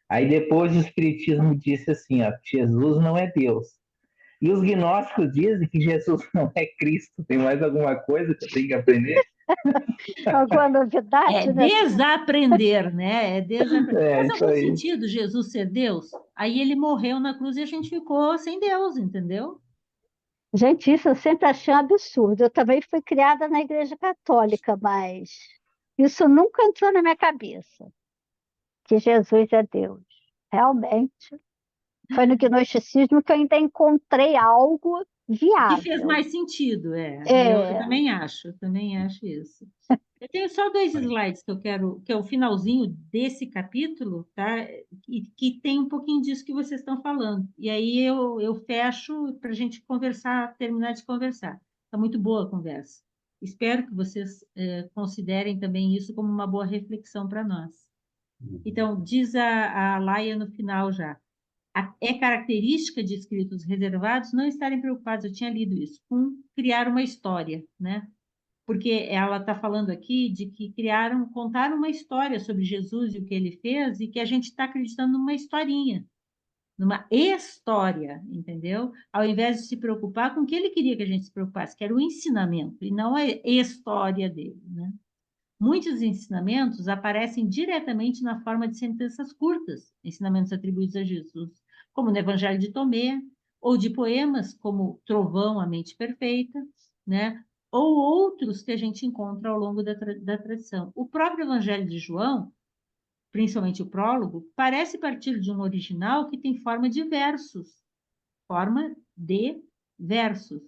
Aí depois o Espiritismo disse assim, ó, Jesus não é Deus. E os gnósticos dizem que Jesus não é Cristo. Tem mais alguma coisa que eu tenho que aprender? alguma novidade, né? Desaprender, né? Faz Isso algum aí. sentido Jesus ser Deus? Aí ele morreu na cruz e a gente ficou sem Deus, entendeu? Gente, isso eu sempre achei um absurdo. Eu também fui criada na Igreja Católica, mas isso nunca entrou na minha cabeça, que Jesus é Deus. Realmente, foi no gnosticismo que eu ainda encontrei algo Que fez viável. mais sentido, Eu É, também acho isso. Eu tenho só 2 slides que eu quero, que é o finalzinho desse capítulo, tá? E que tem um pouquinho disso que vocês estão falando. E aí eu fecho para a gente conversar, terminar de conversar. Está muito boa a conversa. Espero que vocês considerem também isso como uma boa reflexão para nós. Então, diz a Laia no final já. É característica de escritos reservados não estarem preocupados, eu tinha lido isso, com criar uma história, né? Porque ela está falando aqui de que contaram uma história sobre Jesus e o que ele fez, e que a gente está acreditando numa historinha, numa história, entendeu? Ao invés de se preocupar com o que ele queria que a gente se preocupasse, que era o ensinamento, e não a história dele, né? Muitos ensinamentos aparecem diretamente na forma de sentenças curtas, ensinamentos atribuídos a Jesus, como no Evangelho de Tomé, ou de poemas como Trovão, a Mente Perfeita, né? Ou outros que a gente encontra ao longo da tradição. O próprio Evangelho de João, principalmente o prólogo, parece partir de um original que tem forma de versos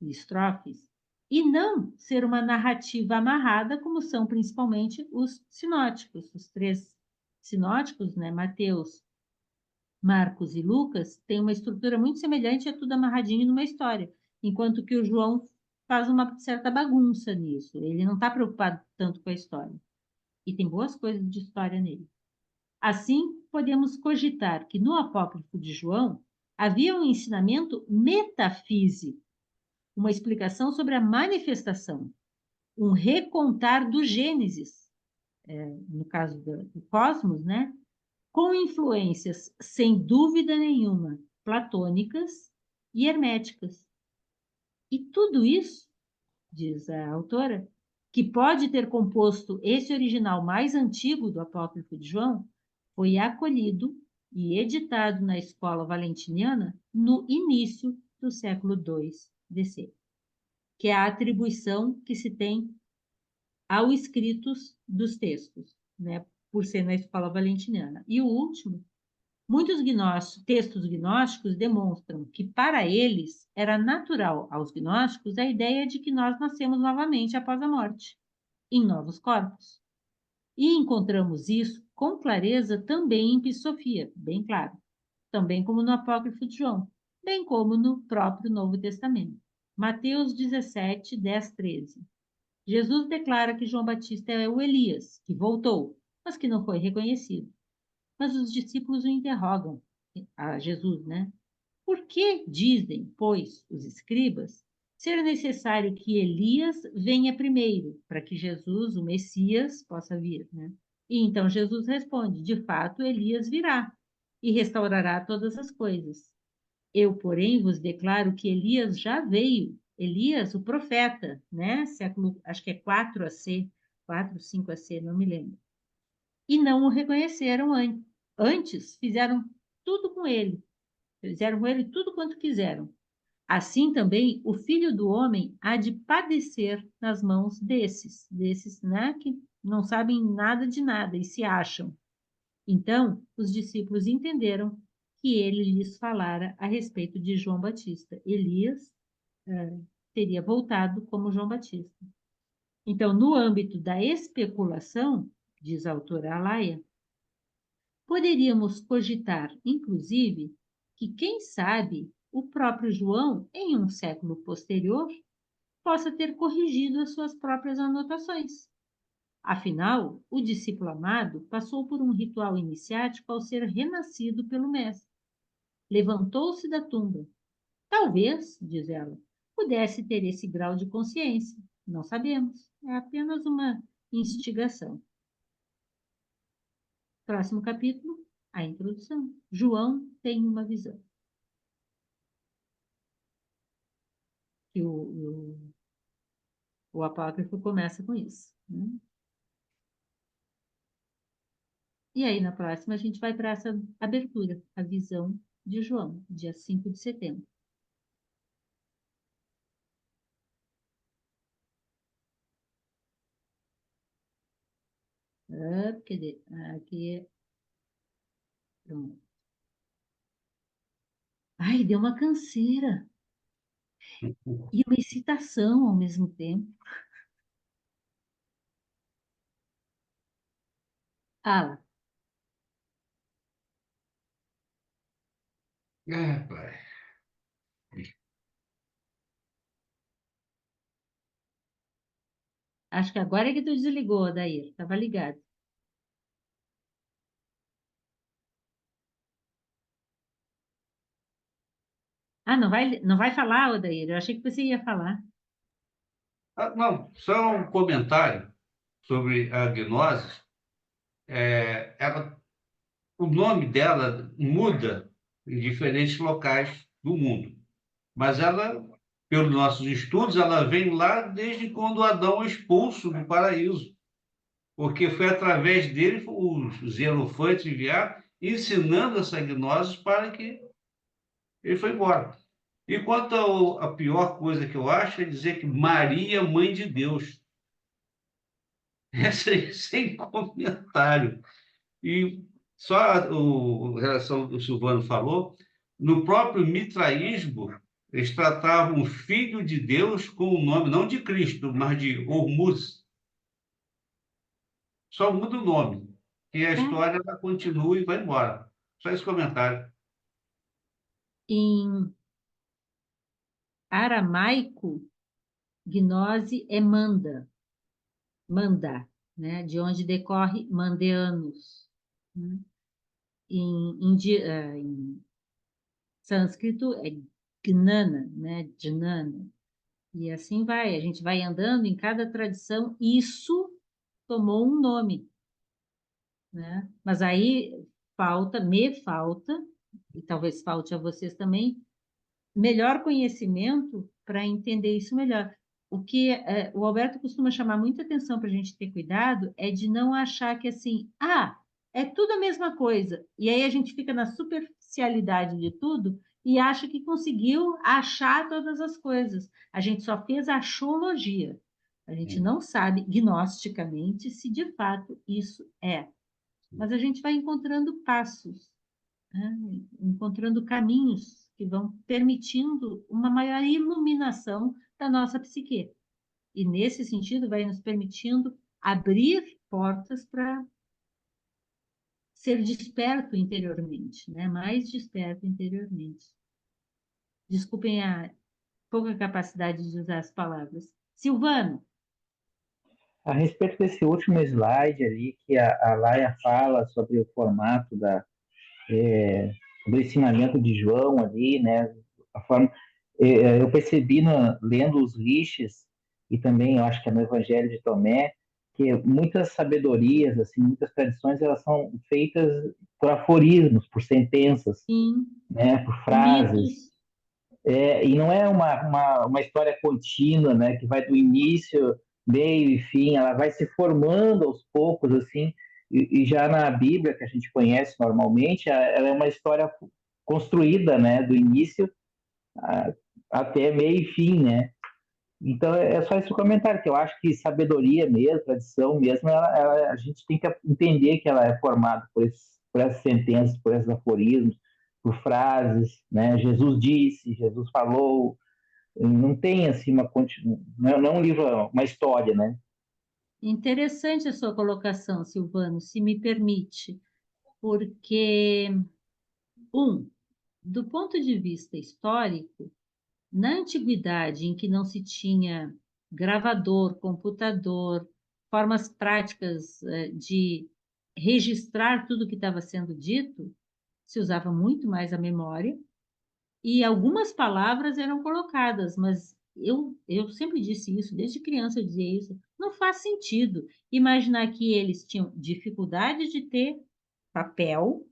e estrofes, e não ser uma narrativa amarrada, como são principalmente os sinóticos, os 3 sinóticos, né? Mateus, Marcos e Lucas têm uma estrutura muito semelhante, é tudo amarradinho numa história, enquanto que o João faz uma certa bagunça nisso. Ele não está preocupado tanto com a história. E tem boas coisas de história nele. Assim, podemos cogitar que no apócrifo de João havia um ensinamento metafísico, uma explicação sobre a manifestação, um recontar do Gênesis, no caso do cosmos, né? Com influências, sem dúvida nenhuma, platônicas e herméticas. E tudo isso, diz a autora, que pode ter composto esse original mais antigo do Apócrifo de João, foi acolhido e editado na escola valentiniana no início do século II DC, que é a atribuição que se tem ao escritos dos textos, né, por ser na escola valentiniana. E o último, muitos textos gnósticos demonstram que, para eles, era natural aos gnósticos a ideia de que nós nascemos novamente após a morte, em novos corpos. E encontramos isso com clareza também em Psofia, bem claro, também como no Apócrifo de João, bem como no próprio Novo Testamento. Mateus 17, 10, 13. Jesus declara que João Batista é o Elias, que voltou, mas que não foi reconhecido. Mas os discípulos o interrogam, a Jesus, né? Por que dizem, pois, os escribas, ser necessário que Elias venha primeiro, para que Jesus, o Messias, possa vir, né? E então Jesus responde, de fato, Elias virá e restaurará todas as coisas. Eu, porém, vos declaro que Elias já veio, Elias, o profeta, né? Século, acho que é 4 AC, 4, 5 AC, não me lembro. E não o reconheceram antes. Antes, fizeram tudo com ele. Fizeram com ele tudo quanto quiseram. Assim também o Filho do Homem há de padecer nas mãos desses, né, que não sabem nada de nada e se acham. Então, os discípulos entenderam que ele lhes falara a respeito de João Batista. Elias teria voltado como João Batista. Então, no âmbito da especulação, diz a autora Alaia, poderíamos cogitar, inclusive, que, quem sabe, o próprio João, em um século posterior, possa ter corrigido as suas próprias anotações. Afinal, o discípulo amado passou por um ritual iniciático ao ser renascido pelo Mestre. Levantou-se da tumba. Talvez, diz ela, pudesse ter esse grau de consciência. Não sabemos. É apenas uma instigação. Próximo capítulo, a introdução. João tem uma visão. Que o apócrifo começa com isso, né? E aí, na próxima, a gente vai para essa abertura, a visão de João, dia 5 de setembro. Cadê? Aqui. Pronto. Ai, deu uma canseira. E uma excitação ao mesmo tempo. Fala. Pai. Acho que agora é que tu desligou, Adair. Estava ligado. Ah, não vai falar, Adair? Eu achei que você ia falar. Não, só um comentário sobre a gnose. O nome dela muda em diferentes locais do mundo, mas ela, pelos nossos estudos, ela vem lá desde quando Adão é expulso do paraíso, porque foi através dele os hierofantes enviaram, ensinando essa gnose para que ele foi embora. E quanto a pior coisa que eu acho é dizer que Maria, mãe de Deus. Essa aí, sem comentário. E só em relação ao que o Silvano falou, no próprio mitraísmo, eles tratavam o Filho de Deus com o nome, não de Cristo, mas de Hormuz. Só muda o nome. E a história ela continua e vai embora. Só esse comentário. Em aramaico, gnose é manda, né? De onde decorre mandeanos. Né? Em sânscrito é gnana, né? Jnana. E assim vai, a gente vai andando em cada tradição, isso tomou um nome, né? Mas aí me falta, e talvez falte a vocês também, melhor conhecimento para entender isso melhor. O que o Alberto costuma chamar muita atenção para a gente ter cuidado é de não achar que assim, é tudo a mesma coisa. E aí a gente fica na superficialidade de tudo e acha que conseguiu achar todas as coisas. A gente só fez a axologia. A gente não sabe gnosticamente se de fato isso é. Mas a gente vai encontrando passos, né? Encontrando caminhos que vão permitindo uma maior iluminação da nossa psique. E, nesse sentido, vai nos permitindo abrir portas para ser desperto interiormente, né? Mais desperto interiormente. Desculpem a pouca capacidade de usar as palavras. Silvano. A respeito desse último slide ali, que a Laia fala sobre o formato do ensinamento de João ali, né? A forma, eu percebi lendo os Riches, e também eu acho que é no Evangelho de Tomé, que muitas sabedorias, assim, muitas tradições, elas são feitas por aforismos, por sentenças, Sim. né? Por frases. Mitos. E não é uma história contínua, né? Que vai do início, meio e fim, ela vai se formando aos poucos, assim, e já na Bíblia, que a gente conhece normalmente, ela é uma história construída, né? Do início até meio e fim, né? Então, é só esse comentário, que eu acho que sabedoria mesmo, tradição mesmo, a gente tem que entender que ela é formada por essas sentenças, por esses aforismos, por frases, né? Jesus disse, Jesus falou, não tem assim não é um livro, uma história, né? Interessante a sua colocação, Silvano, se me permite, porque, do ponto de vista histórico, na antiguidade, em que não se tinha gravador, computador, formas práticas de registrar tudo o que estava sendo dito, se usava muito mais a memória e algumas palavras eram colocadas, mas eu sempre disse isso, desde criança eu dizia isso, não faz sentido imaginar que eles tinham dificuldade de ter papel,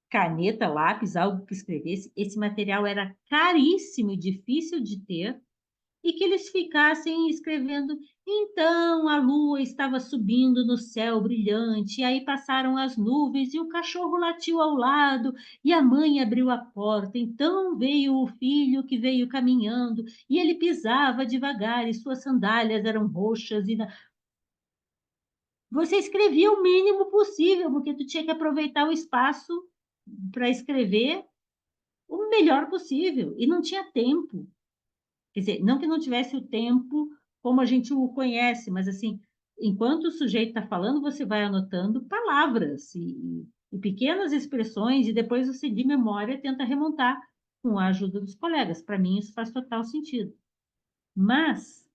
caneta, lápis, algo que escrevesse. Esse material era caríssimo e difícil de ter, e que eles ficassem escrevendo. Então a lua estava subindo no céu brilhante, e aí passaram as nuvens, e o cachorro latiu ao lado, e a mãe abriu a porta. Então veio o filho que veio caminhando, e ele pisava devagar, e suas sandálias eram roxas. Você escrevia o mínimo possível, porque tu tinha que aproveitar o espaço para escrever o melhor possível, e não tinha tempo. Quer dizer, não que não tivesse o tempo como a gente o conhece, mas assim, enquanto o sujeito está falando, você vai anotando palavras e pequenas expressões, e depois você, de memória, tenta remontar com a ajuda dos colegas. Para mim, isso faz total sentido. Mas,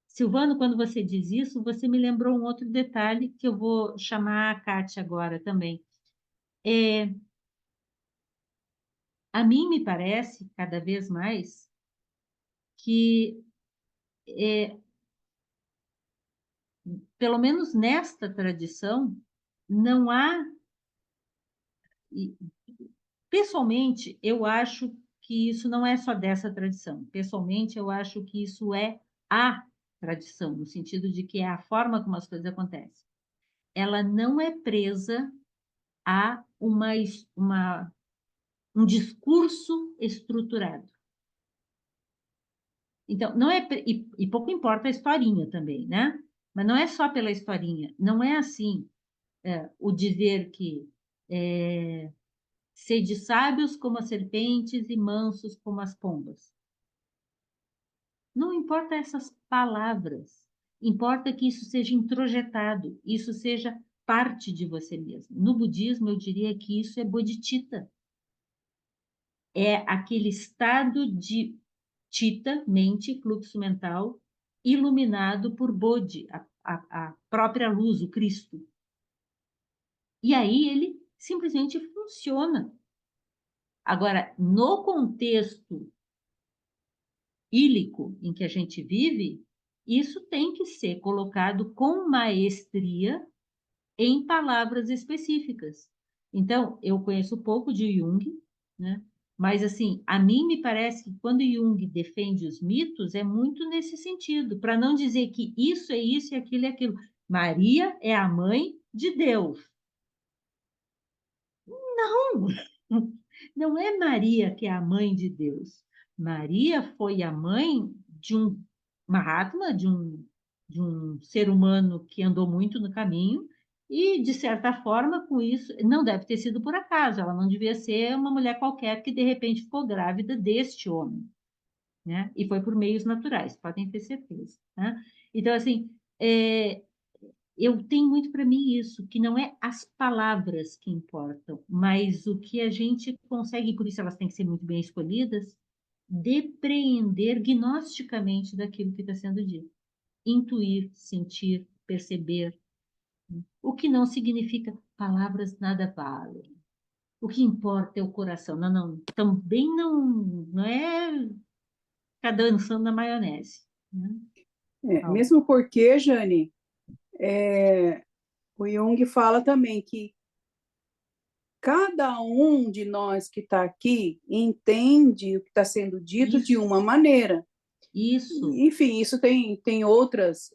Silvano, quando você diz isso, você me lembrou um outro detalhe que eu vou chamar a Kátia agora também. A mim me parece, cada vez mais, que pelo menos nesta tradição, não há. Pessoalmente, eu acho que isso não é só dessa tradição. Pessoalmente, eu acho que isso é a tradição, no sentido de que é a forma como as coisas acontecem. Ela não é presa a um discurso estruturado. Então, não é, e pouco importa a historinha também, né? Mas não é só pela historinha, não é assim o dizer que sede sábios como as serpentes e mansos como as pombas. Não importa essas palavras, importa que isso seja introjetado, isso seja parte de você mesmo. No budismo, eu diria que isso é bodhicitta. é aquele estado de Chitta, mente, fluxo mental, iluminado por Bodhi, a própria luz, o Cristo. E aí ele simplesmente funciona. Agora, no contexto ílico em que a gente vive, isso tem que ser colocado com maestria em palavras específicas. Então, eu conheço pouco de Jung, né? Mas, assim, a mim me parece que quando Jung defende os mitos, é muito nesse sentido, para não dizer que isso é isso e aquilo é aquilo. Maria é a mãe de Deus. Não! Não é Maria que é a mãe de Deus. Maria foi a mãe de um Mahatma, de um ser humano que andou muito no caminho, e, de certa forma, com isso, não deve ter sido por acaso, ela não devia ser uma mulher qualquer que, de repente, ficou grávida deste homem, né? E foi por meios naturais, podem ter certeza, né? Então, assim, eu tenho muito para mim isso, que não é as palavras que importam, mas o que a gente consegue, por isso elas têm que ser muito bem escolhidas, depreender gnosticamente daquilo que está sendo dito. Intuir, sentir, perceber, o que não significa palavras nada valem. O que importa é o coração. Não, não, também não é ficar dançando na maionese, né? Mesmo porque, Jane, o Jung fala também que cada um de nós que está aqui entende o que está sendo dito de uma maneira. Isso. Enfim, isso tem outras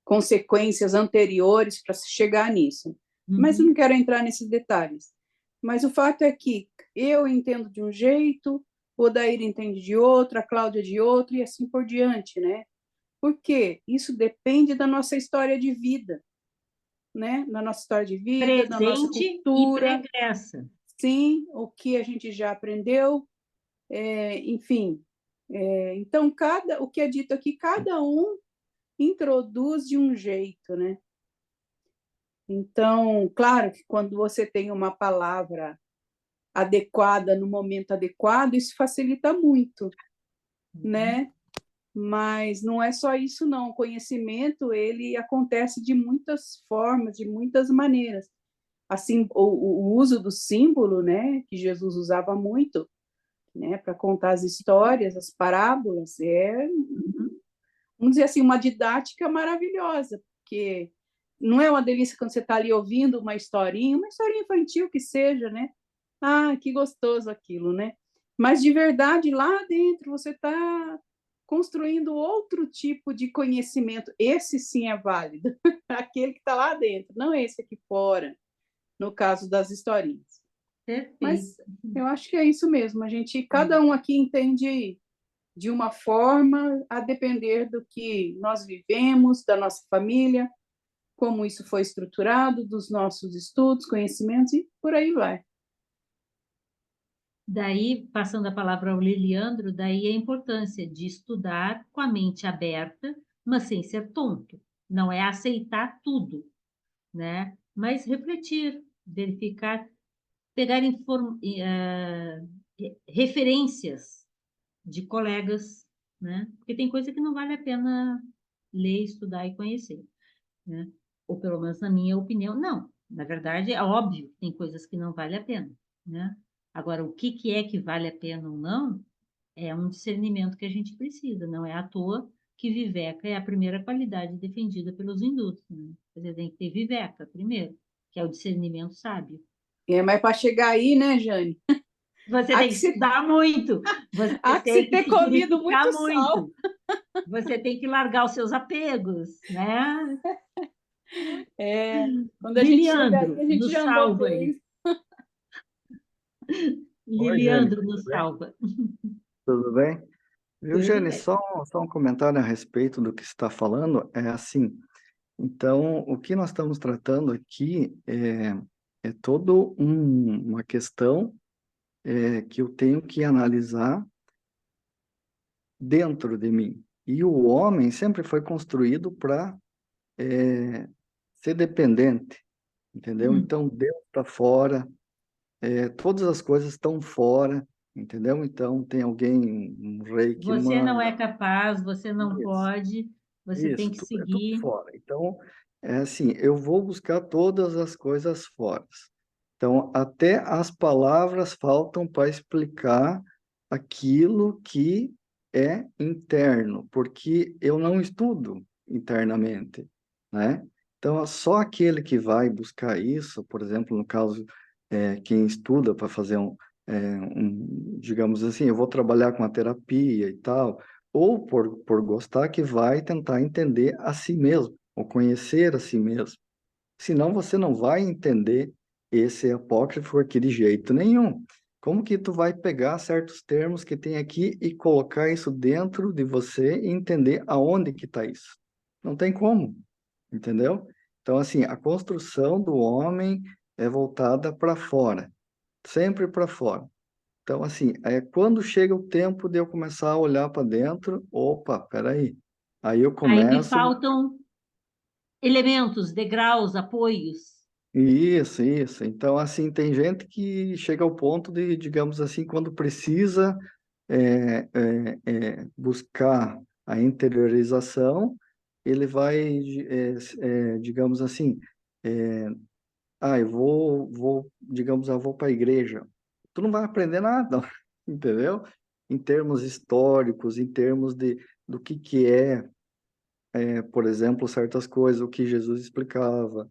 consequências anteriores para se chegar nisso. Mas eu não quero entrar nesses detalhes. Mas o fato é que eu entendo de um jeito, o Odair entende de outro, a Cláudia de outro, e assim por diante, né? Porque isso depende da nossa história de vida, né? Da nossa história de vida, da nossa Presente cultura. e pregressa. Sim, o que a gente já aprendeu, enfim. Então, o que é dito aqui, cada um introduz de um jeito, né? Então, claro que quando você tem uma palavra adequada no momento adequado, isso facilita muito, né? Mas não é só isso, não. O conhecimento, ele acontece de muitas formas, de muitas maneiras. Assim, o uso do símbolo, né, que Jesus usava muito, né, para contar as histórias, as parábolas, vamos dizer assim, uma didática maravilhosa, porque não é uma delícia quando você está ali ouvindo uma historinha infantil que seja, né? Ah, que gostoso aquilo, né? Mas de verdade, lá dentro, você está construindo outro tipo de conhecimento. Esse sim é válido, aquele que está lá dentro, não esse aqui fora, no caso das historinhas. Perfeito. Mas eu acho que é isso mesmo. Cada um aqui entende de uma forma, a depender do que nós vivemos, da nossa família, como isso foi estruturado, dos nossos estudos, conhecimentos e por aí vai. Daí, passando a palavra ao Liliandro, daí a importância de estudar com a mente aberta, mas sem ser tonto. Não é aceitar tudo, né? Mas refletir, verificar, pegar referências de colegas, né? Porque tem coisa que não vale a pena ler, estudar e conhecer, né? Ou pelo menos na minha opinião, não. Na verdade, é óbvio que tem coisas que não vale a pena, né? Agora, o que é que vale a pena ou não é um discernimento que a gente precisa. Não é à toa que viveca é a primeira qualidade defendida pelos hindus, né? Você tem que ter viveca primeiro, que é o discernimento sábio. Mas para chegar aí, né, Jane? Você tem que estudar muito. Há que se ter comido muito sal. Você tem que largar os seus apegos, né? Quando a gente chega aí, a gente nos já andou salva bem. aí. Liliandro nos salva. Tudo bem? Viu, Tudo Jane? bem. Só um comentário a respeito do que você está falando. É assim, então, o que nós estamos tratando aqui é toda uma questão que eu tenho que analisar dentro de mim. E o homem sempre foi construído para ser dependente, entendeu? Então, Deus está fora, todas as coisas estão fora, entendeu? Então, tem alguém, um rei que Você não é manda. capaz, você não Isso, pode, você tem isso, que é tudo seguir. fora. Então, é assim, eu vou buscar todas as coisas fora. Então, até as palavras faltam para explicar aquilo que é interno, porque eu não estudo internamente, né? Então, só aquele que vai buscar isso, por exemplo, no caso, quem estuda para fazer digamos assim, eu vou trabalhar com a terapia e tal, ou por gostar, que vai tentar entender a si mesmo, ou conhecer a si mesmo. Senão você não vai entender esse apócrifo aqui de jeito nenhum. Como que tu vai pegar certos termos que tem aqui e colocar isso dentro de você e entender aonde que está isso? Não tem como, entendeu? Então, assim, a construção do homem é voltada para fora, sempre para fora. Então, assim, quando chega o tempo de eu começar a olhar para dentro, opa, peraí. Aí eu Aí me começo. faltam elementos, degraus, apoios. Isso. Então, assim, tem gente que chega ao ponto de, digamos assim, quando precisa buscar a interiorização, ele vai, digamos assim, é, digamos, eu vou para a igreja. Tu não vai aprender nada, entendeu? Em termos históricos, em termos do que por exemplo, certas coisas, o que Jesus explicava,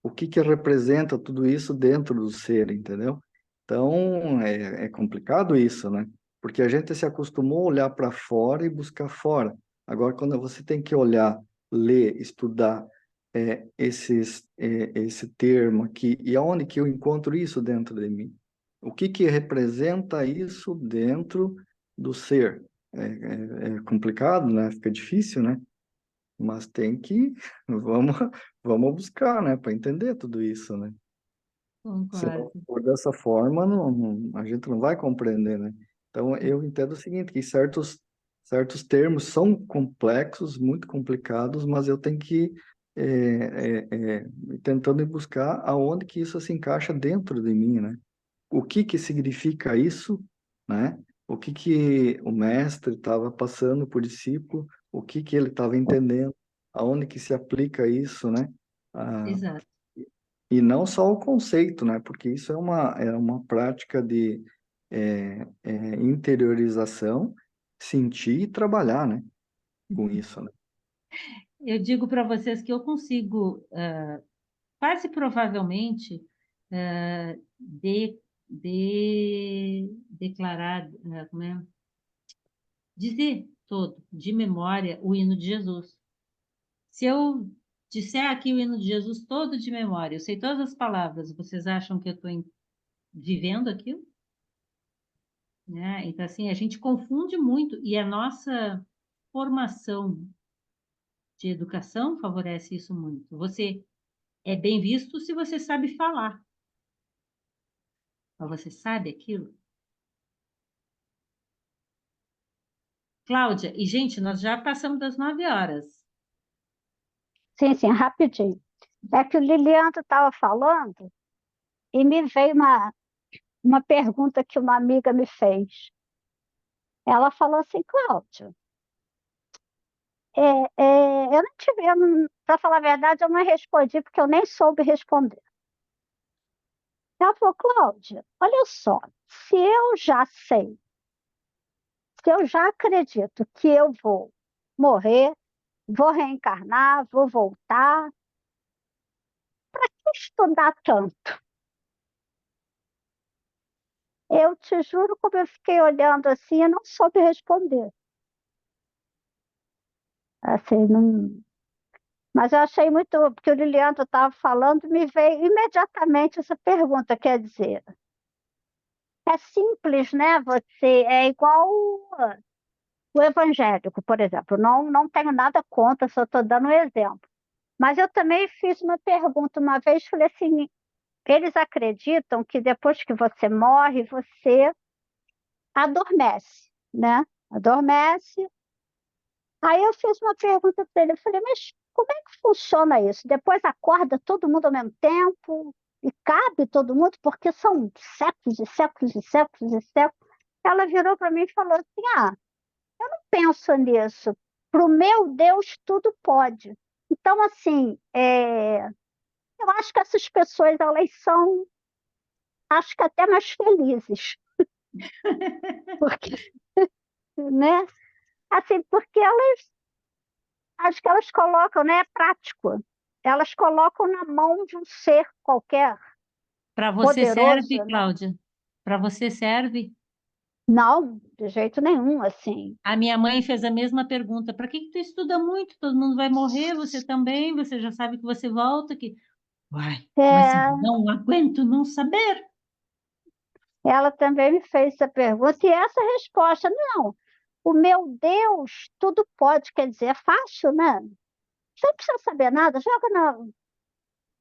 o que representa tudo isso dentro do ser, entendeu? Então, é complicado isso, né? Porque a gente se acostumou a olhar para fora e buscar fora. Agora, quando você tem que olhar, ler, estudar esse termo aqui, e aonde que eu encontro isso dentro de mim? O que representa isso dentro do ser? É complicado, né? Fica difícil, né? Mas tem que, vamos, vamos buscar, né, para entender tudo isso, né? Se não Concordo. for dessa forma, a gente não vai compreender, né? Então, eu entendo o seguinte, que certos termos são complexos, muito complicados, mas eu tenho que ir tentando ir buscar aonde que isso se encaixa dentro de mim, né? O que significa isso, né? O que o mestre estava passando por discípulo, o que ele estava entendendo, aonde que se aplica isso, né? Ah, Exato. e não só o conceito, né? Porque isso é uma prática de interiorização, sentir e trabalhar, né? Com isso, né? Eu digo para vocês que eu consigo, quase provavelmente, declarar, como é? Dizer todo, de memória, o hino de Jesus. Se eu disser aqui o hino de Jesus todo de memória, eu sei todas as palavras, vocês acham que eu estou vivendo aquilo? Né? Então, assim, a gente confunde muito e a nossa formação de educação favorece isso muito. Você é bem visto se você sabe falar, mas você sabe aquilo? Cláudia, e gente, nós já passamos das 9 horas. Sim, rapidinho. É que o Liliandro estava falando e me veio uma pergunta que uma amiga me fez. Ela falou assim, Cláudia, eu não tive, para falar a verdade, eu não respondi porque eu nem soube responder. Ela falou, Cláudia, olha só, se eu já sei, se eu já acredito que eu vou morrer, vou reencarnar, vou voltar, que estudar tanto? Eu te juro como eu fiquei olhando assim e não soube responder. Assim, não... Mas eu achei muito, porque o Liliandro estava falando, me veio imediatamente essa pergunta, quer dizer, é simples, né? Você é igual o evangélico, por exemplo. Não tenho nada contra, só estou dando um exemplo. Mas eu também fiz uma pergunta uma vez, falei assim, eles acreditam que depois que você morre, você adormece, né? Adormece. Aí eu fiz uma pergunta para ele, eu falei, mas como é que funciona isso? Depois acorda todo mundo ao mesmo tempo? e cabe todo mundo, porque são séculos e séculos e séculos e séculos. Ela virou para mim e falou assim: eu não penso nisso. Para o meu Deus, tudo pode. Então, assim, eu acho que essas pessoas, elas são, acho que até mais felizes, porque, né? Assim, porque elas, acho que elas colocam, né? É prático. Elas colocam na mão de um ser qualquer, Para você poderoso, serve, né? Cláudia? Para você serve? Não, de jeito nenhum, assim. A minha mãe fez a mesma pergunta. Para que tu estuda muito? Todo mundo vai morrer, você também, você já sabe que você volta, que... Uai, mas É, não aguento não saber. ela também me fez essa pergunta, e essa resposta, não. O meu Deus, tudo pode, quer dizer, é fácil, né? Você não precisa saber nada, joga na,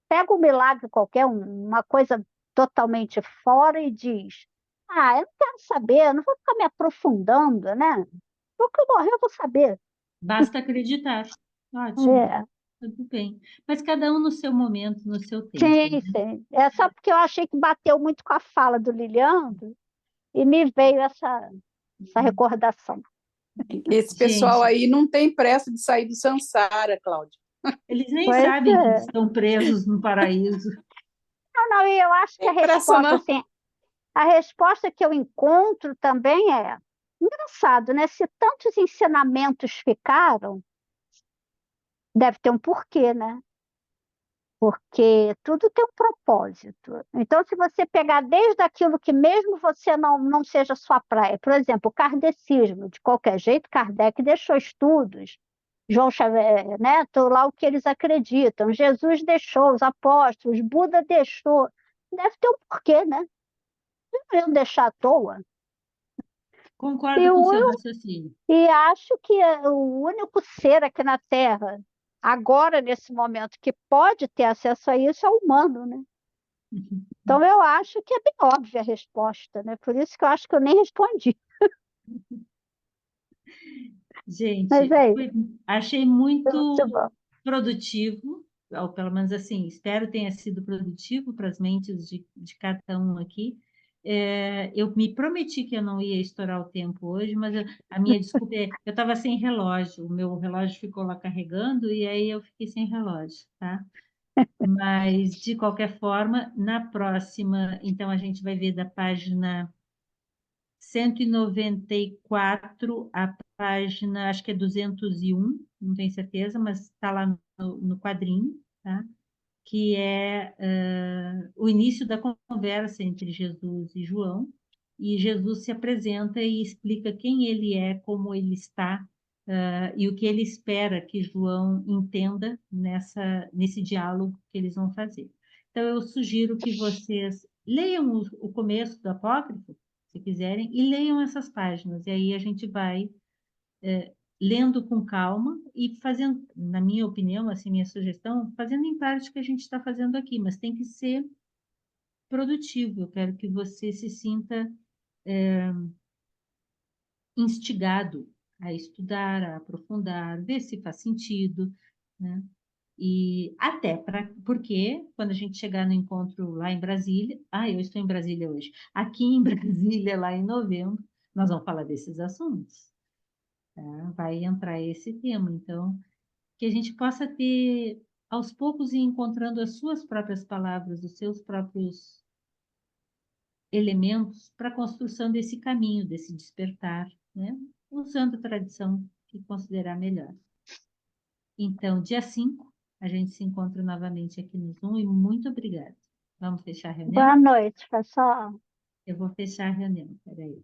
pega um milagre qualquer, uma coisa totalmente fora e diz: eu não quero saber, eu não vou ficar me aprofundando, né? No que eu morrer, eu vou saber. Basta acreditar. Ótimo, É, tudo bem. Mas cada um no seu momento, no seu tempo, sim, né? sim. É só porque eu achei que bateu muito com a fala do Liliandro e me veio essa recordação. Esse pessoal Gente, aí não tem pressa de sair do Sansara, Cláudia. eles nem Pois sabem que é. estão presos no paraíso. Não, não, e eu acho que a Tem pressa, resposta, não. assim, a resposta que eu encontro também é engraçado, né? Se tantos ensinamentos ficaram, deve ter um porquê, né? Porque tudo tem um propósito. Então, se você pegar desde aquilo que mesmo você não seja sua praia, por exemplo, o kardecismo, de qualquer jeito, Kardec deixou estudos, João Xavier, né? Lá o que eles acreditam, Jesus deixou, os apóstolos, Buda deixou. Deve ter um porquê, né? Não iam deixar à toa. E, Concordo com o seu o, raciocínio. e acho que o único ser aqui na Terra, agora, nesse momento, que pode ter acesso a isso é o humano, né? Então, eu acho que é bem óbvia a resposta, né? Por isso que eu acho que eu nem respondi. Mas Gente, é isso. achei Muito muito bom. produtivo, ou pelo menos assim, espero tenha sido produtivo para as mentes de cada um aqui. Eu me prometi que eu não ia estourar o tempo hoje, mas a minha desculpa é, eu estava sem relógio, o meu relógio ficou lá carregando e aí eu fiquei sem relógio, tá? Mas, de qualquer forma, na próxima, então, a gente vai ver da página 194 a página, acho que é 201, não tenho certeza, mas está lá no quadrinho, tá? Que é o início da conversa entre Jesus e João, e Jesus se apresenta e explica quem ele é, como ele está, e o que ele espera que João entenda nesse diálogo que eles vão fazer. Então, eu sugiro que vocês leiam o começo do Apócrifo, se quiserem, e leiam essas páginas, e aí a gente vai lendo com calma e fazendo, na minha opinião, assim, minha sugestão, fazendo em parte o que a gente está fazendo aqui, mas tem que ser produtivo. Eu quero que você se sinta instigado a estudar, a aprofundar, ver se faz sentido, né? E até porque quando a gente chegar no encontro lá em Brasília, eu estou em Brasília hoje, aqui em Brasília, lá em novembro, nós vamos falar desses assuntos, tá? Vai entrar esse tema, então, que a gente possa ter, aos poucos, ir encontrando as suas próprias palavras, os seus próprios elementos para a construção desse caminho, desse despertar, né? Usando a tradição que considerar melhor. Então, dia 5, a gente se encontra novamente aqui no Zoom e muito obrigada. Vamos fechar a Boa reunião? noite, pessoal. Eu vou fechar a reunião, peraí.